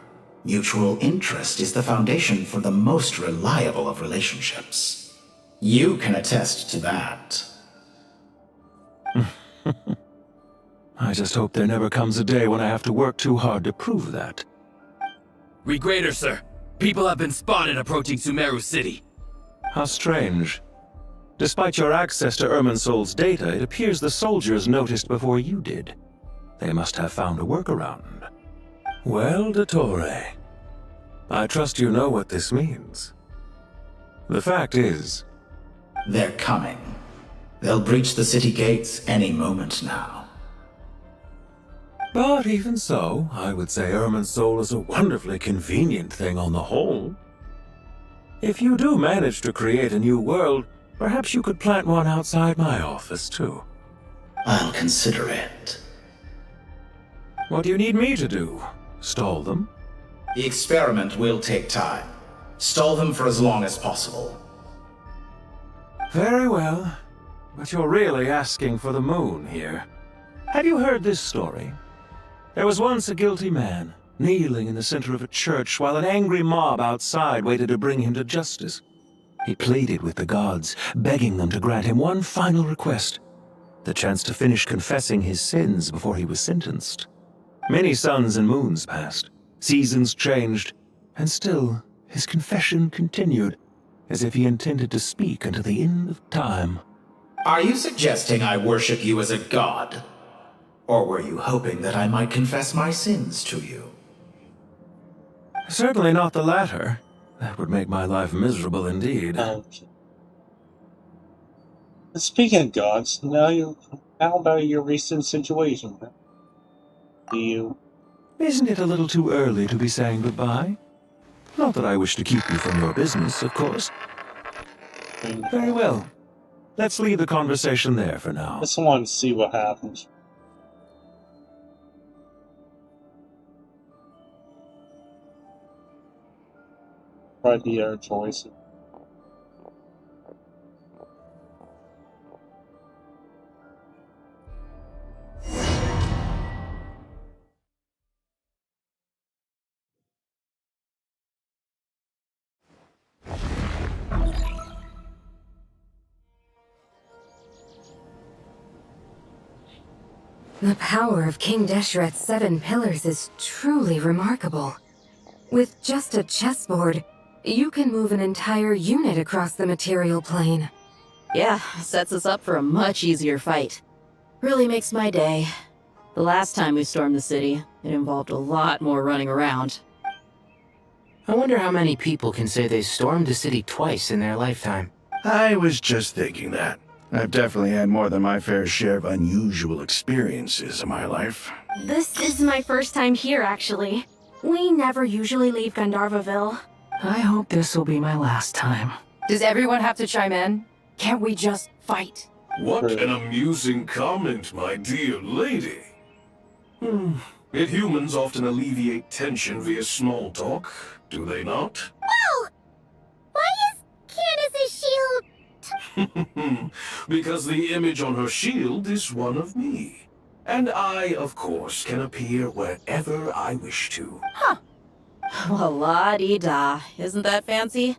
Speaker 17: mutual interest is the foundation for the most reliable of relationships. You can attest to that.
Speaker 18: I just hope there never comes a day when I have to work too hard to prove that.
Speaker 19: Read greater, sir. People have been spotted approaching Sumeru City.
Speaker 18: How strange. Despite your access to Irminsol's data, it appears the soldiers noticed before you did. They must have found a workaround. Well, Dottore, I trust you know what this means. The fact is...
Speaker 17: They're coming. They'll breach the city gates any moment now.
Speaker 18: But even so, I would say Irminsol is a wonderfully convenient thing on the whole. If you do manage to create a new world, perhaps you could plant one outside my office, too.
Speaker 17: I'll consider it.
Speaker 18: What do you need me to do? Stall them?
Speaker 17: The experiment will take time. Stall them for as long as possible.
Speaker 18: Very well. But you're really asking for the moon here. Have you heard this story? There was once a guilty man, kneeling in the center of a church while an angry mob outside waited to bring him to justice. He pleaded with the gods, begging them to grant him one final request, the chance to finish confessing his sins before he was sentenced. Many suns and moons passed, seasons changed, and still his confession continued, as if he intended to speak until the end of time.
Speaker 17: Are you suggesting I worship you as a god? Or were you hoping that I might confess my sins to you?
Speaker 18: Certainly not the latter. That would make my life miserable indeed.
Speaker 1: Okay. Speaking of gods, how about your recent situation?
Speaker 18: Isn't it a little too early to be saying goodbye? Not that I wish to keep you from your business, of course. Very well. Let's leave the conversation there for now.
Speaker 1: Just want to see what happens. Right, the other choice.
Speaker 20: The power of King Deshret's 7 pillars is truly remarkable. With just a chessboard, you can move an entire unit across the material plane.
Speaker 16: Yeah, sets us up for a much easier fight. Really makes my day. The last time we stormed the city, it involved a lot more running around.
Speaker 9: I wonder how many people can say they stormed the city twice in their lifetime.
Speaker 11: I was just thinking that. I've definitely had more than my fair share of unusual experiences in my life.
Speaker 21: This is my first time here, actually. We never usually leave Gandharvaville.
Speaker 9: I hope this will be my last time.
Speaker 22: Does everyone have to chime in? Can't we just fight?
Speaker 12: What an amusing comment, my dear lady. Yet humans often alleviate tension via small talk, do they not?
Speaker 8: Whoa! Why is Candace's shield...
Speaker 12: Because the image on her shield is one of me. And I, of course, can appear wherever I wish to.
Speaker 16: Huh. Well, la-dee-da. Isn't that fancy?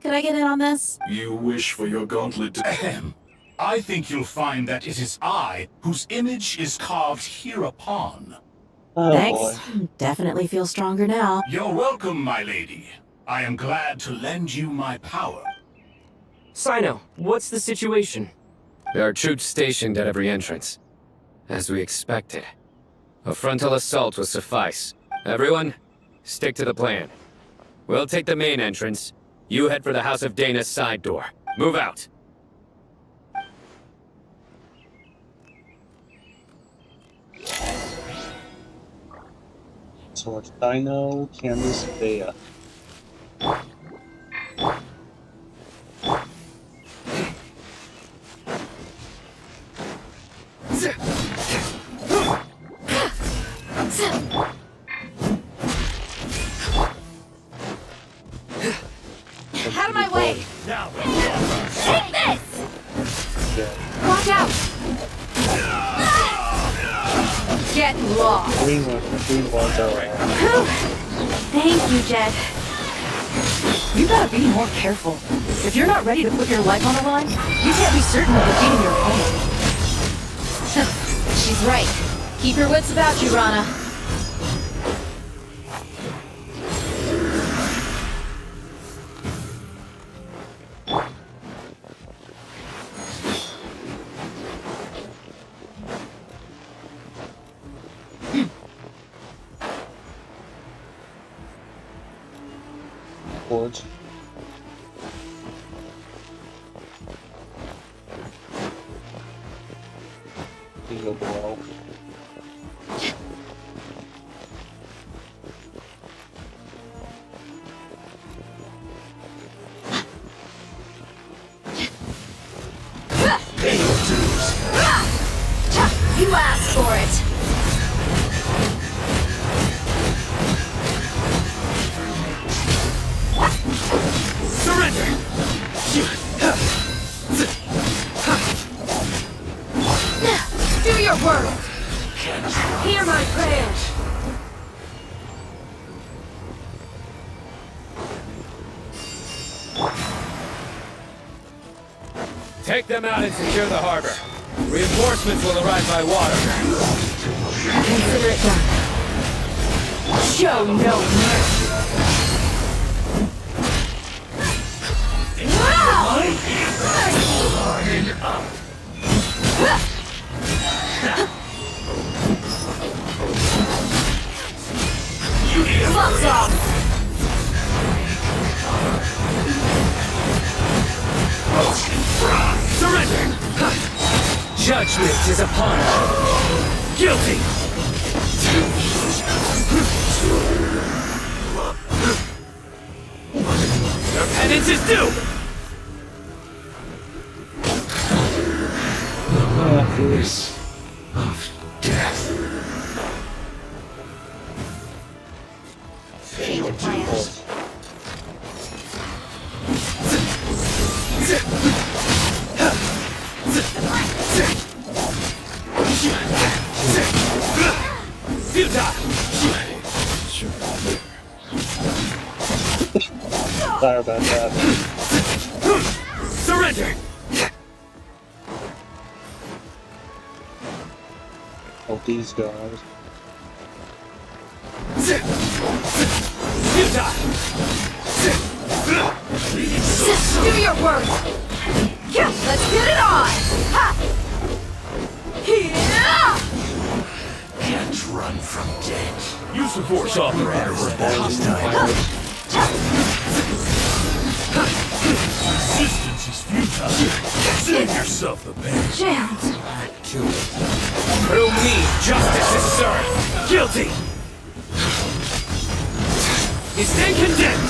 Speaker 16: Could I get in on this?
Speaker 12: You wish for your gauntlet to...
Speaker 23: Ahem. I think you'll find that it is I whose image is carved hereupon.
Speaker 16: Thanks. Definitely feel stronger now.
Speaker 23: You're welcome, my lady. I am glad to lend you my power.
Speaker 13: Sino, what's the situation?
Speaker 5: There are troops stationed at every entrance. As we expected. A frontal assault will suffice. Everyone, stick to the plan. We'll take the main entrance. You head for the House of Dana's side door. Move out.
Speaker 1: So it's Dino, Candace, Bea.
Speaker 21: Out of my way! Take this! Watch out! Get lost!
Speaker 1: Green ones are right.
Speaker 21: Thank you, Jed.
Speaker 22: You gotta be more careful. If you're not ready to put your life on the line, you can't be certain of defeating your opponent.
Speaker 16: She's right. Keep your wits about you, Rana.
Speaker 1: Boards. You go below.
Speaker 21: Pay your dues. You asked for it.
Speaker 19: Surrender!
Speaker 21: Do your work. Hear my prayers.
Speaker 5: Take them out and secure the harbor. Reinforcements will arrive by water.
Speaker 21: Consider it done. Show no mercy.
Speaker 19: Line up.
Speaker 21: Fuck off.
Speaker 19: Surrender!
Speaker 5: Judgment is upon us.
Speaker 19: Guilty!
Speaker 5: Your penance is due!
Speaker 19: The voice of death.
Speaker 8: Fatal plans.
Speaker 1: Sorry about that.
Speaker 19: Surrender!
Speaker 1: these guys.
Speaker 22: Do your work! Yeah, let's get it on! Ha! Yeah!
Speaker 12: Can't run from death.
Speaker 4: Use the force operator for this time.
Speaker 23: Resistance is futile. Save yourself the pain.
Speaker 22: Jammed.
Speaker 19: Through me, justice is served. Guilty. You stand condemned.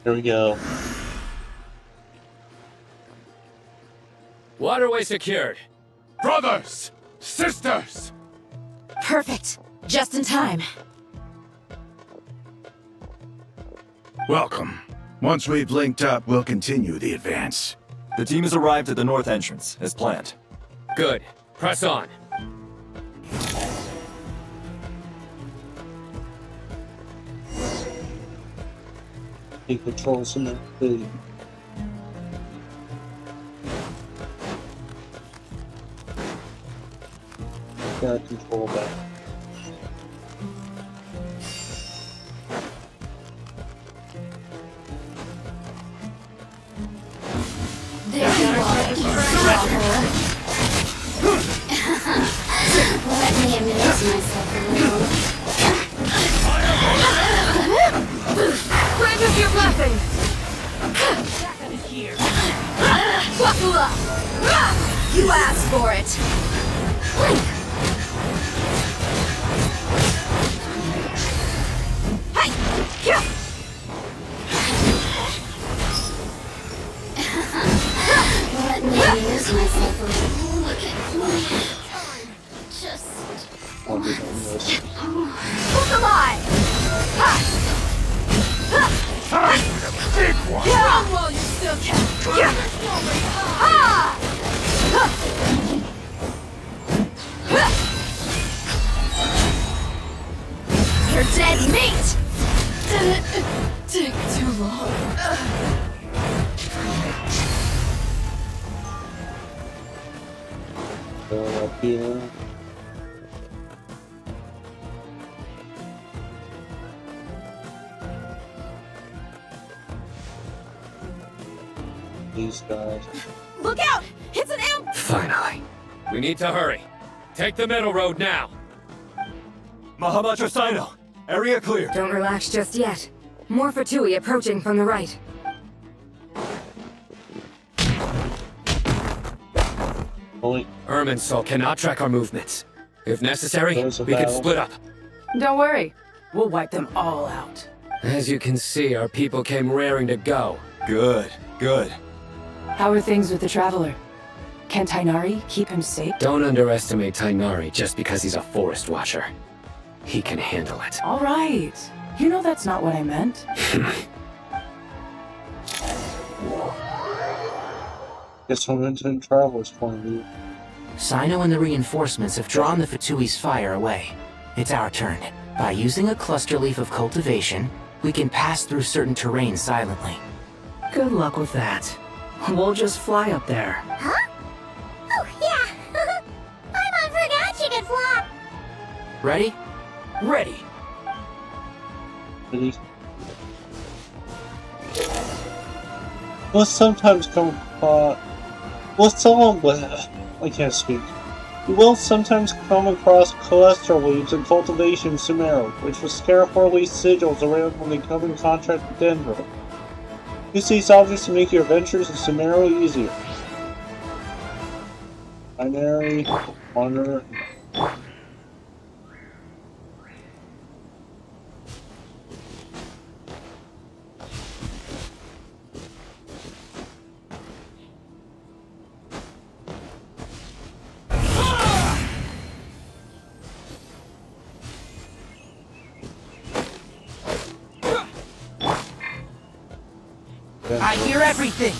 Speaker 1: Here we go.
Speaker 19: Waterway secured.
Speaker 23: Brothers! Sisters!
Speaker 16: Perfect. Just in time.
Speaker 11: Welcome. Once we've linked up, we'll continue the advance.
Speaker 2: The team has arrived at the north entrance, as planned.
Speaker 19: Good. Press on.
Speaker 1: Take control some of the gotta control that.
Speaker 8: Let me amuse myself a little.
Speaker 22: Grant us your blessing! Buckle up!
Speaker 16: You asked for it.
Speaker 22: Hey! Yeah!
Speaker 8: Let me amuse myself a little. Look at me. Just...
Speaker 22: Hook alive! Ha!
Speaker 23: Big one!
Speaker 22: Run while you still can! Yeah! Ah!
Speaker 16: You're dead meat.
Speaker 22: Did it take too long?
Speaker 1: Go up here. These guys.
Speaker 22: Look out! It's an amp!
Speaker 3: Finally.
Speaker 19: We need to hurry. Take the middle road now.
Speaker 2: Mahamatra Sino, area clear.
Speaker 20: Don't relax just yet. More Fatui approaching from the right.
Speaker 1: Holy.
Speaker 19: Irminsul cannot track our movements. If necessary, we can split up.
Speaker 22: Don't worry. We'll wipe them all out.
Speaker 3: As you can see, our people came raring to go.
Speaker 2: Good, good.
Speaker 22: How are things with the Traveler? Can Tainari keep him safe?
Speaker 3: Don't underestimate Tainari just because he's a forest watcher. He can handle it.
Speaker 22: All right. You know that's not what I meant.
Speaker 1: Guess I'm into Traveler's point of view.
Speaker 9: Sino and the reinforcements have drawn the Fatui's fire away. It's our turn. By using a cluster leaf of cultivation, we can pass through certain terrain silently.
Speaker 22: Good luck with that. We'll just fly up there.
Speaker 8: Huh? Oh, yeah. I forgot you could fly.
Speaker 9: Ready?
Speaker 22: Ready.
Speaker 1: Ready? Will sometimes come I can't speak. You will sometimes come across cluster leaves in cultivation Sumeru, which was carefully sigils around when they come in contact with Dendro. Use these objects to make your adventures in Sumeru easier. Binary, Wonder.
Speaker 22: I hear everything.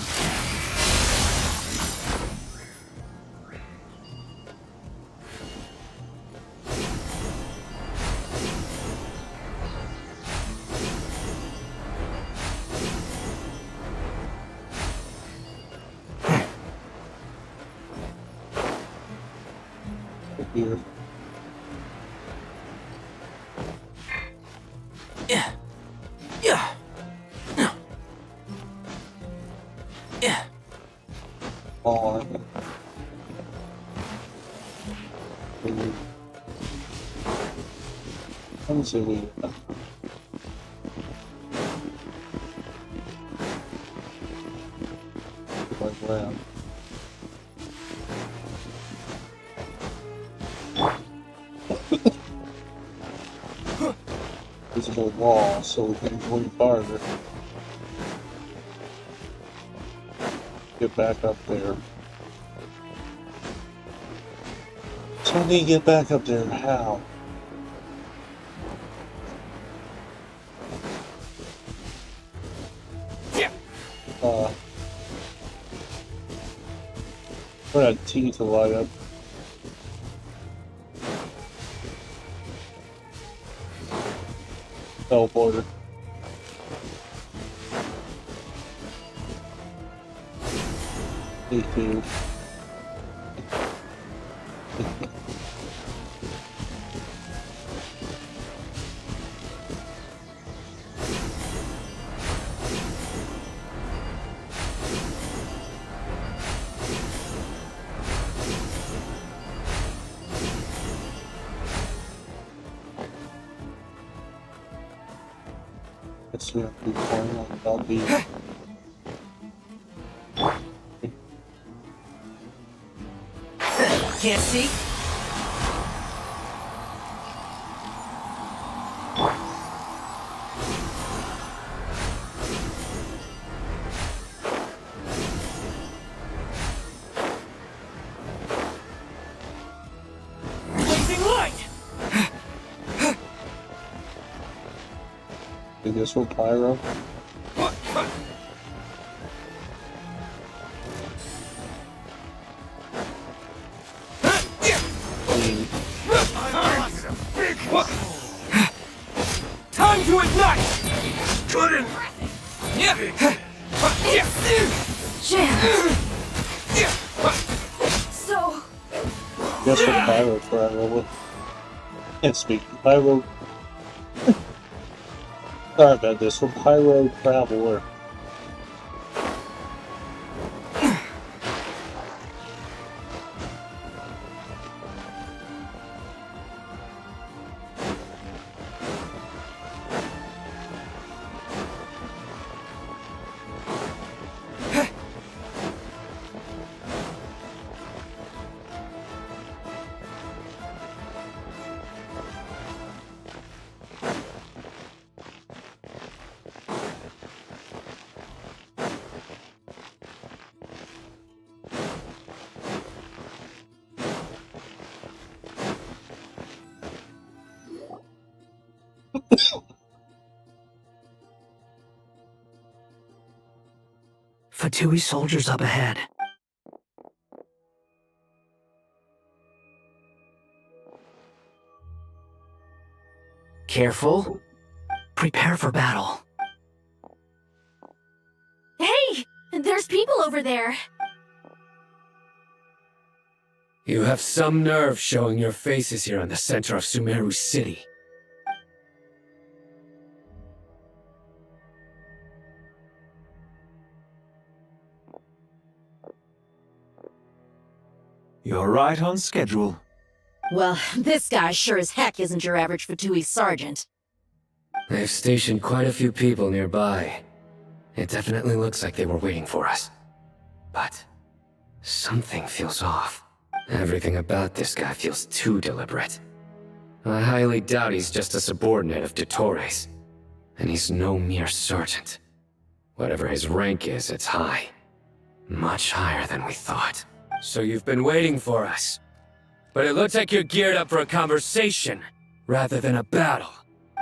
Speaker 1: here.
Speaker 9: Yeah. Yeah. Yeah.
Speaker 1: On. Let me see we. Like around. This is a wall, so we can go farther. Get back up there. So I need to get back up there. How? For that T to light up. Teleporter. T2. Let's see if we can about the
Speaker 9: Can't see? Blazing light!
Speaker 1: do this with Pyro.
Speaker 9: Time to ignite! Couldn't!
Speaker 20: So...
Speaker 1: Guess what Pyro travel with? Can't speak. Pyro. Sorry about this. With Pyro Traveler.
Speaker 9: Fatui soldiers up ahead. Careful. Prepare for battle.
Speaker 21: Hey! There's people over there!
Speaker 5: You have some nerve showing your faces here in the center of Sumeru City.
Speaker 18: You're right on schedule.
Speaker 16: Well, this guy sure as heck isn't your average Fatui sergeant.
Speaker 5: They've stationed quite a few people nearby. It definitely looks like they were waiting for us. But something feels off. Everything about this guy feels too deliberate. I highly doubt he's just a subordinate of Dottores. And he's no mere sergeant. Whatever his rank is, it's high. Much higher than we thought. So you've been waiting for us. But it looks like you're geared up for a conversation, rather than a battle.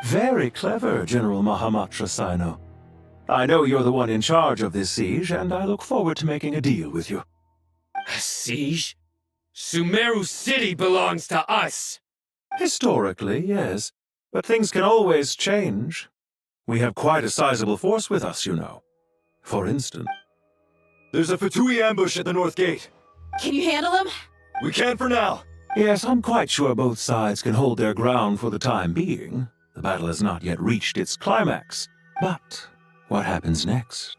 Speaker 18: Very clever, General Mahamatra Sino. I know you're the one in charge of this siege, and I look forward to making a deal with you.
Speaker 5: A siege? Sumeru City belongs to us!
Speaker 18: Historically, yes. But things can always change. We have quite a sizable force with us, you know. For instance...
Speaker 2: There's a Fatui ambush at the north gate.
Speaker 16: Can you handle him?
Speaker 2: We can for now.
Speaker 18: Yes, I'm quite sure both sides can hold their ground for the time being. The battle has not yet reached its climax. But what happens next?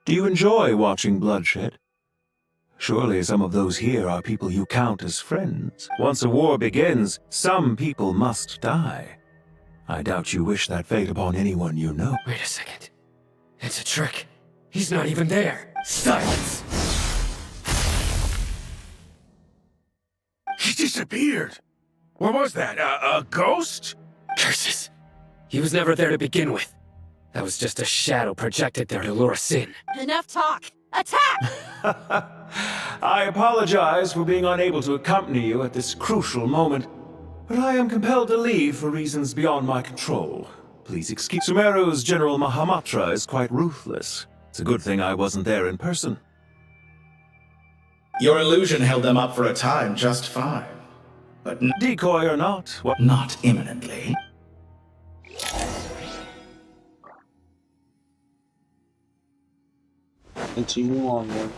Speaker 18: Do you enjoy watching bloodshed? Surely some of those here are people you count as friends. Once a war begins, some people must die. I doubt you wish that fate upon anyone you know.
Speaker 13: Wait a second. It's a trick. He's not even there. Silence!
Speaker 11: He disappeared. What was that? A ghost?
Speaker 13: Curses. He was never there to begin with. That was just a shadow projected there to lure us in.
Speaker 16: Enough talk! Attack!
Speaker 18: I apologize for being unable to accompany you at this crucial moment, but I am compelled to leave for reasons beyond my control. Please excuse. Sumeru's General Mahamatra is quite ruthless. It's a good thing I wasn't there in person.
Speaker 17: Your illusion held them up for a time just fine. But
Speaker 18: decoy or not, what?
Speaker 17: Not imminently.
Speaker 1: Continue onward.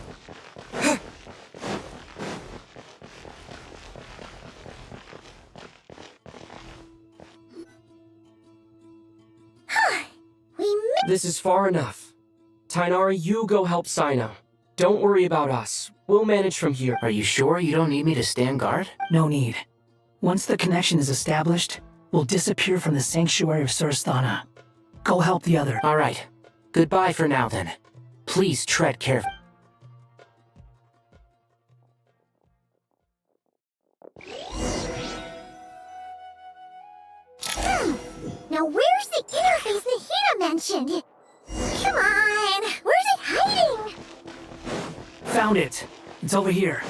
Speaker 13: This is far enough. Tainari, you go help Sino. Don't worry about us. We'll manage from here.
Speaker 9: Are you sure you don't need me to stand guard?
Speaker 22: No need. Once the connection is established, we'll disappear from the sanctuary of Sursthana. Go help the other.
Speaker 9: All right. Goodbye for now, then. Please tread carefully.
Speaker 8: Now where's the interface Nahida mentioned? Come on, where's it hiding?
Speaker 22: Found it. It's over here.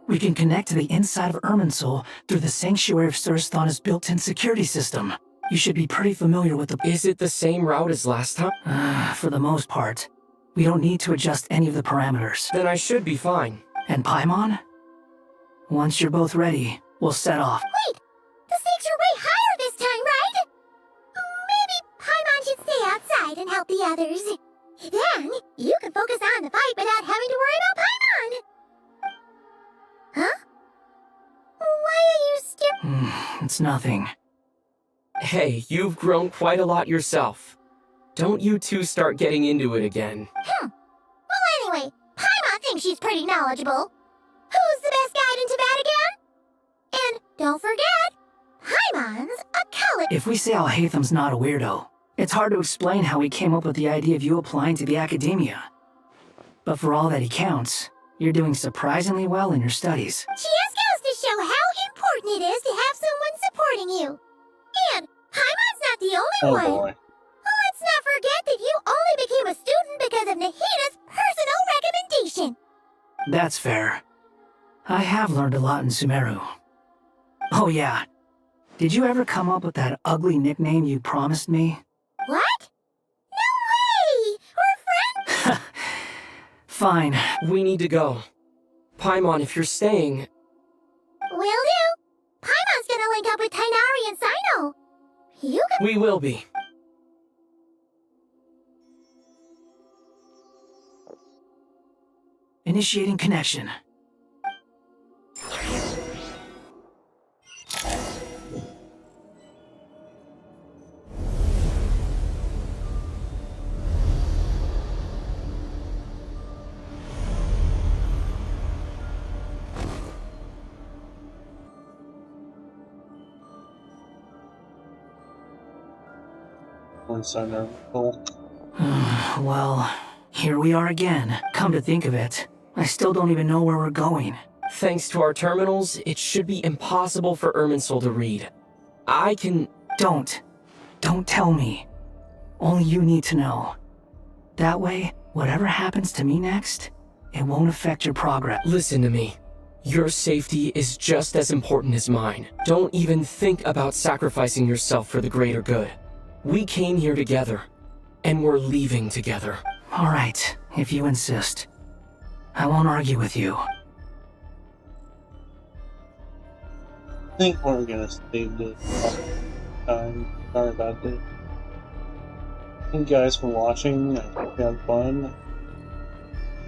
Speaker 22: We can connect to the inside of Irminsul through the Sanctuary of Sursthana's built-in security system. You should be pretty familiar with the...
Speaker 13: Is it the same route as last time?
Speaker 22: For the most part. We don't need to adjust any of the parameters.
Speaker 13: Then I should be fine.
Speaker 22: And Paimon? Once you're both ready, we'll set off.
Speaker 8: Wait! The stakes are way higher this time, right? Maybe Paimon should stay outside and help the others. Then, you can focus on the fight without having to worry about Paimon. Huh? Why are you still...
Speaker 22: It's nothing.
Speaker 13: Hey, you've grown quite a lot yourself. Don't you two start getting into it again.
Speaker 8: Well, anyway, Paimon thinks she's pretty knowledgeable. Who's the best guide into bat again? And don't forget, Paimon's a college...
Speaker 22: If we say Alhatham's not a weirdo, it's hard to explain how he came up with the idea of you applying to the academia. But for all that he counts, you're doing surprisingly well in your studies.
Speaker 8: She just goes to show how important it is to have someone supporting you. And Paimon's not the only one.
Speaker 1: Boy.
Speaker 8: Let's not forget that you only became a student because of Nahida's personal recommendation.
Speaker 22: That's fair. I have learned a lot in Sumeru. Oh yeah. Did you ever come up with that ugly nickname you promised me?
Speaker 8: What? No way! We're friends!
Speaker 22: Fine.
Speaker 13: We need to go. Paimon, if you're staying...
Speaker 8: Will do. Paimon's gonna link up with Tainari and Sino. You can...
Speaker 13: We will be.
Speaker 22: Initiating connection. Well, here we are again. Come to think of it, I still don't even know where we're going.
Speaker 13: Thanks to our terminals, it should be impossible for Irminsul to read. I can...
Speaker 22: Don't tell me. Only you need to know. That way, whatever happens to me next, it won't affect your progress.
Speaker 13: Listen to me. Your safety is just as important as mine. Don't even think about sacrificing yourself for the greater good. We came here together, and we're leaving together.
Speaker 22: All right, if you insist. I won't argue with you.
Speaker 1: I think we're gonna save this time. Sorry about this. Thank you guys for watching. I hope you had fun.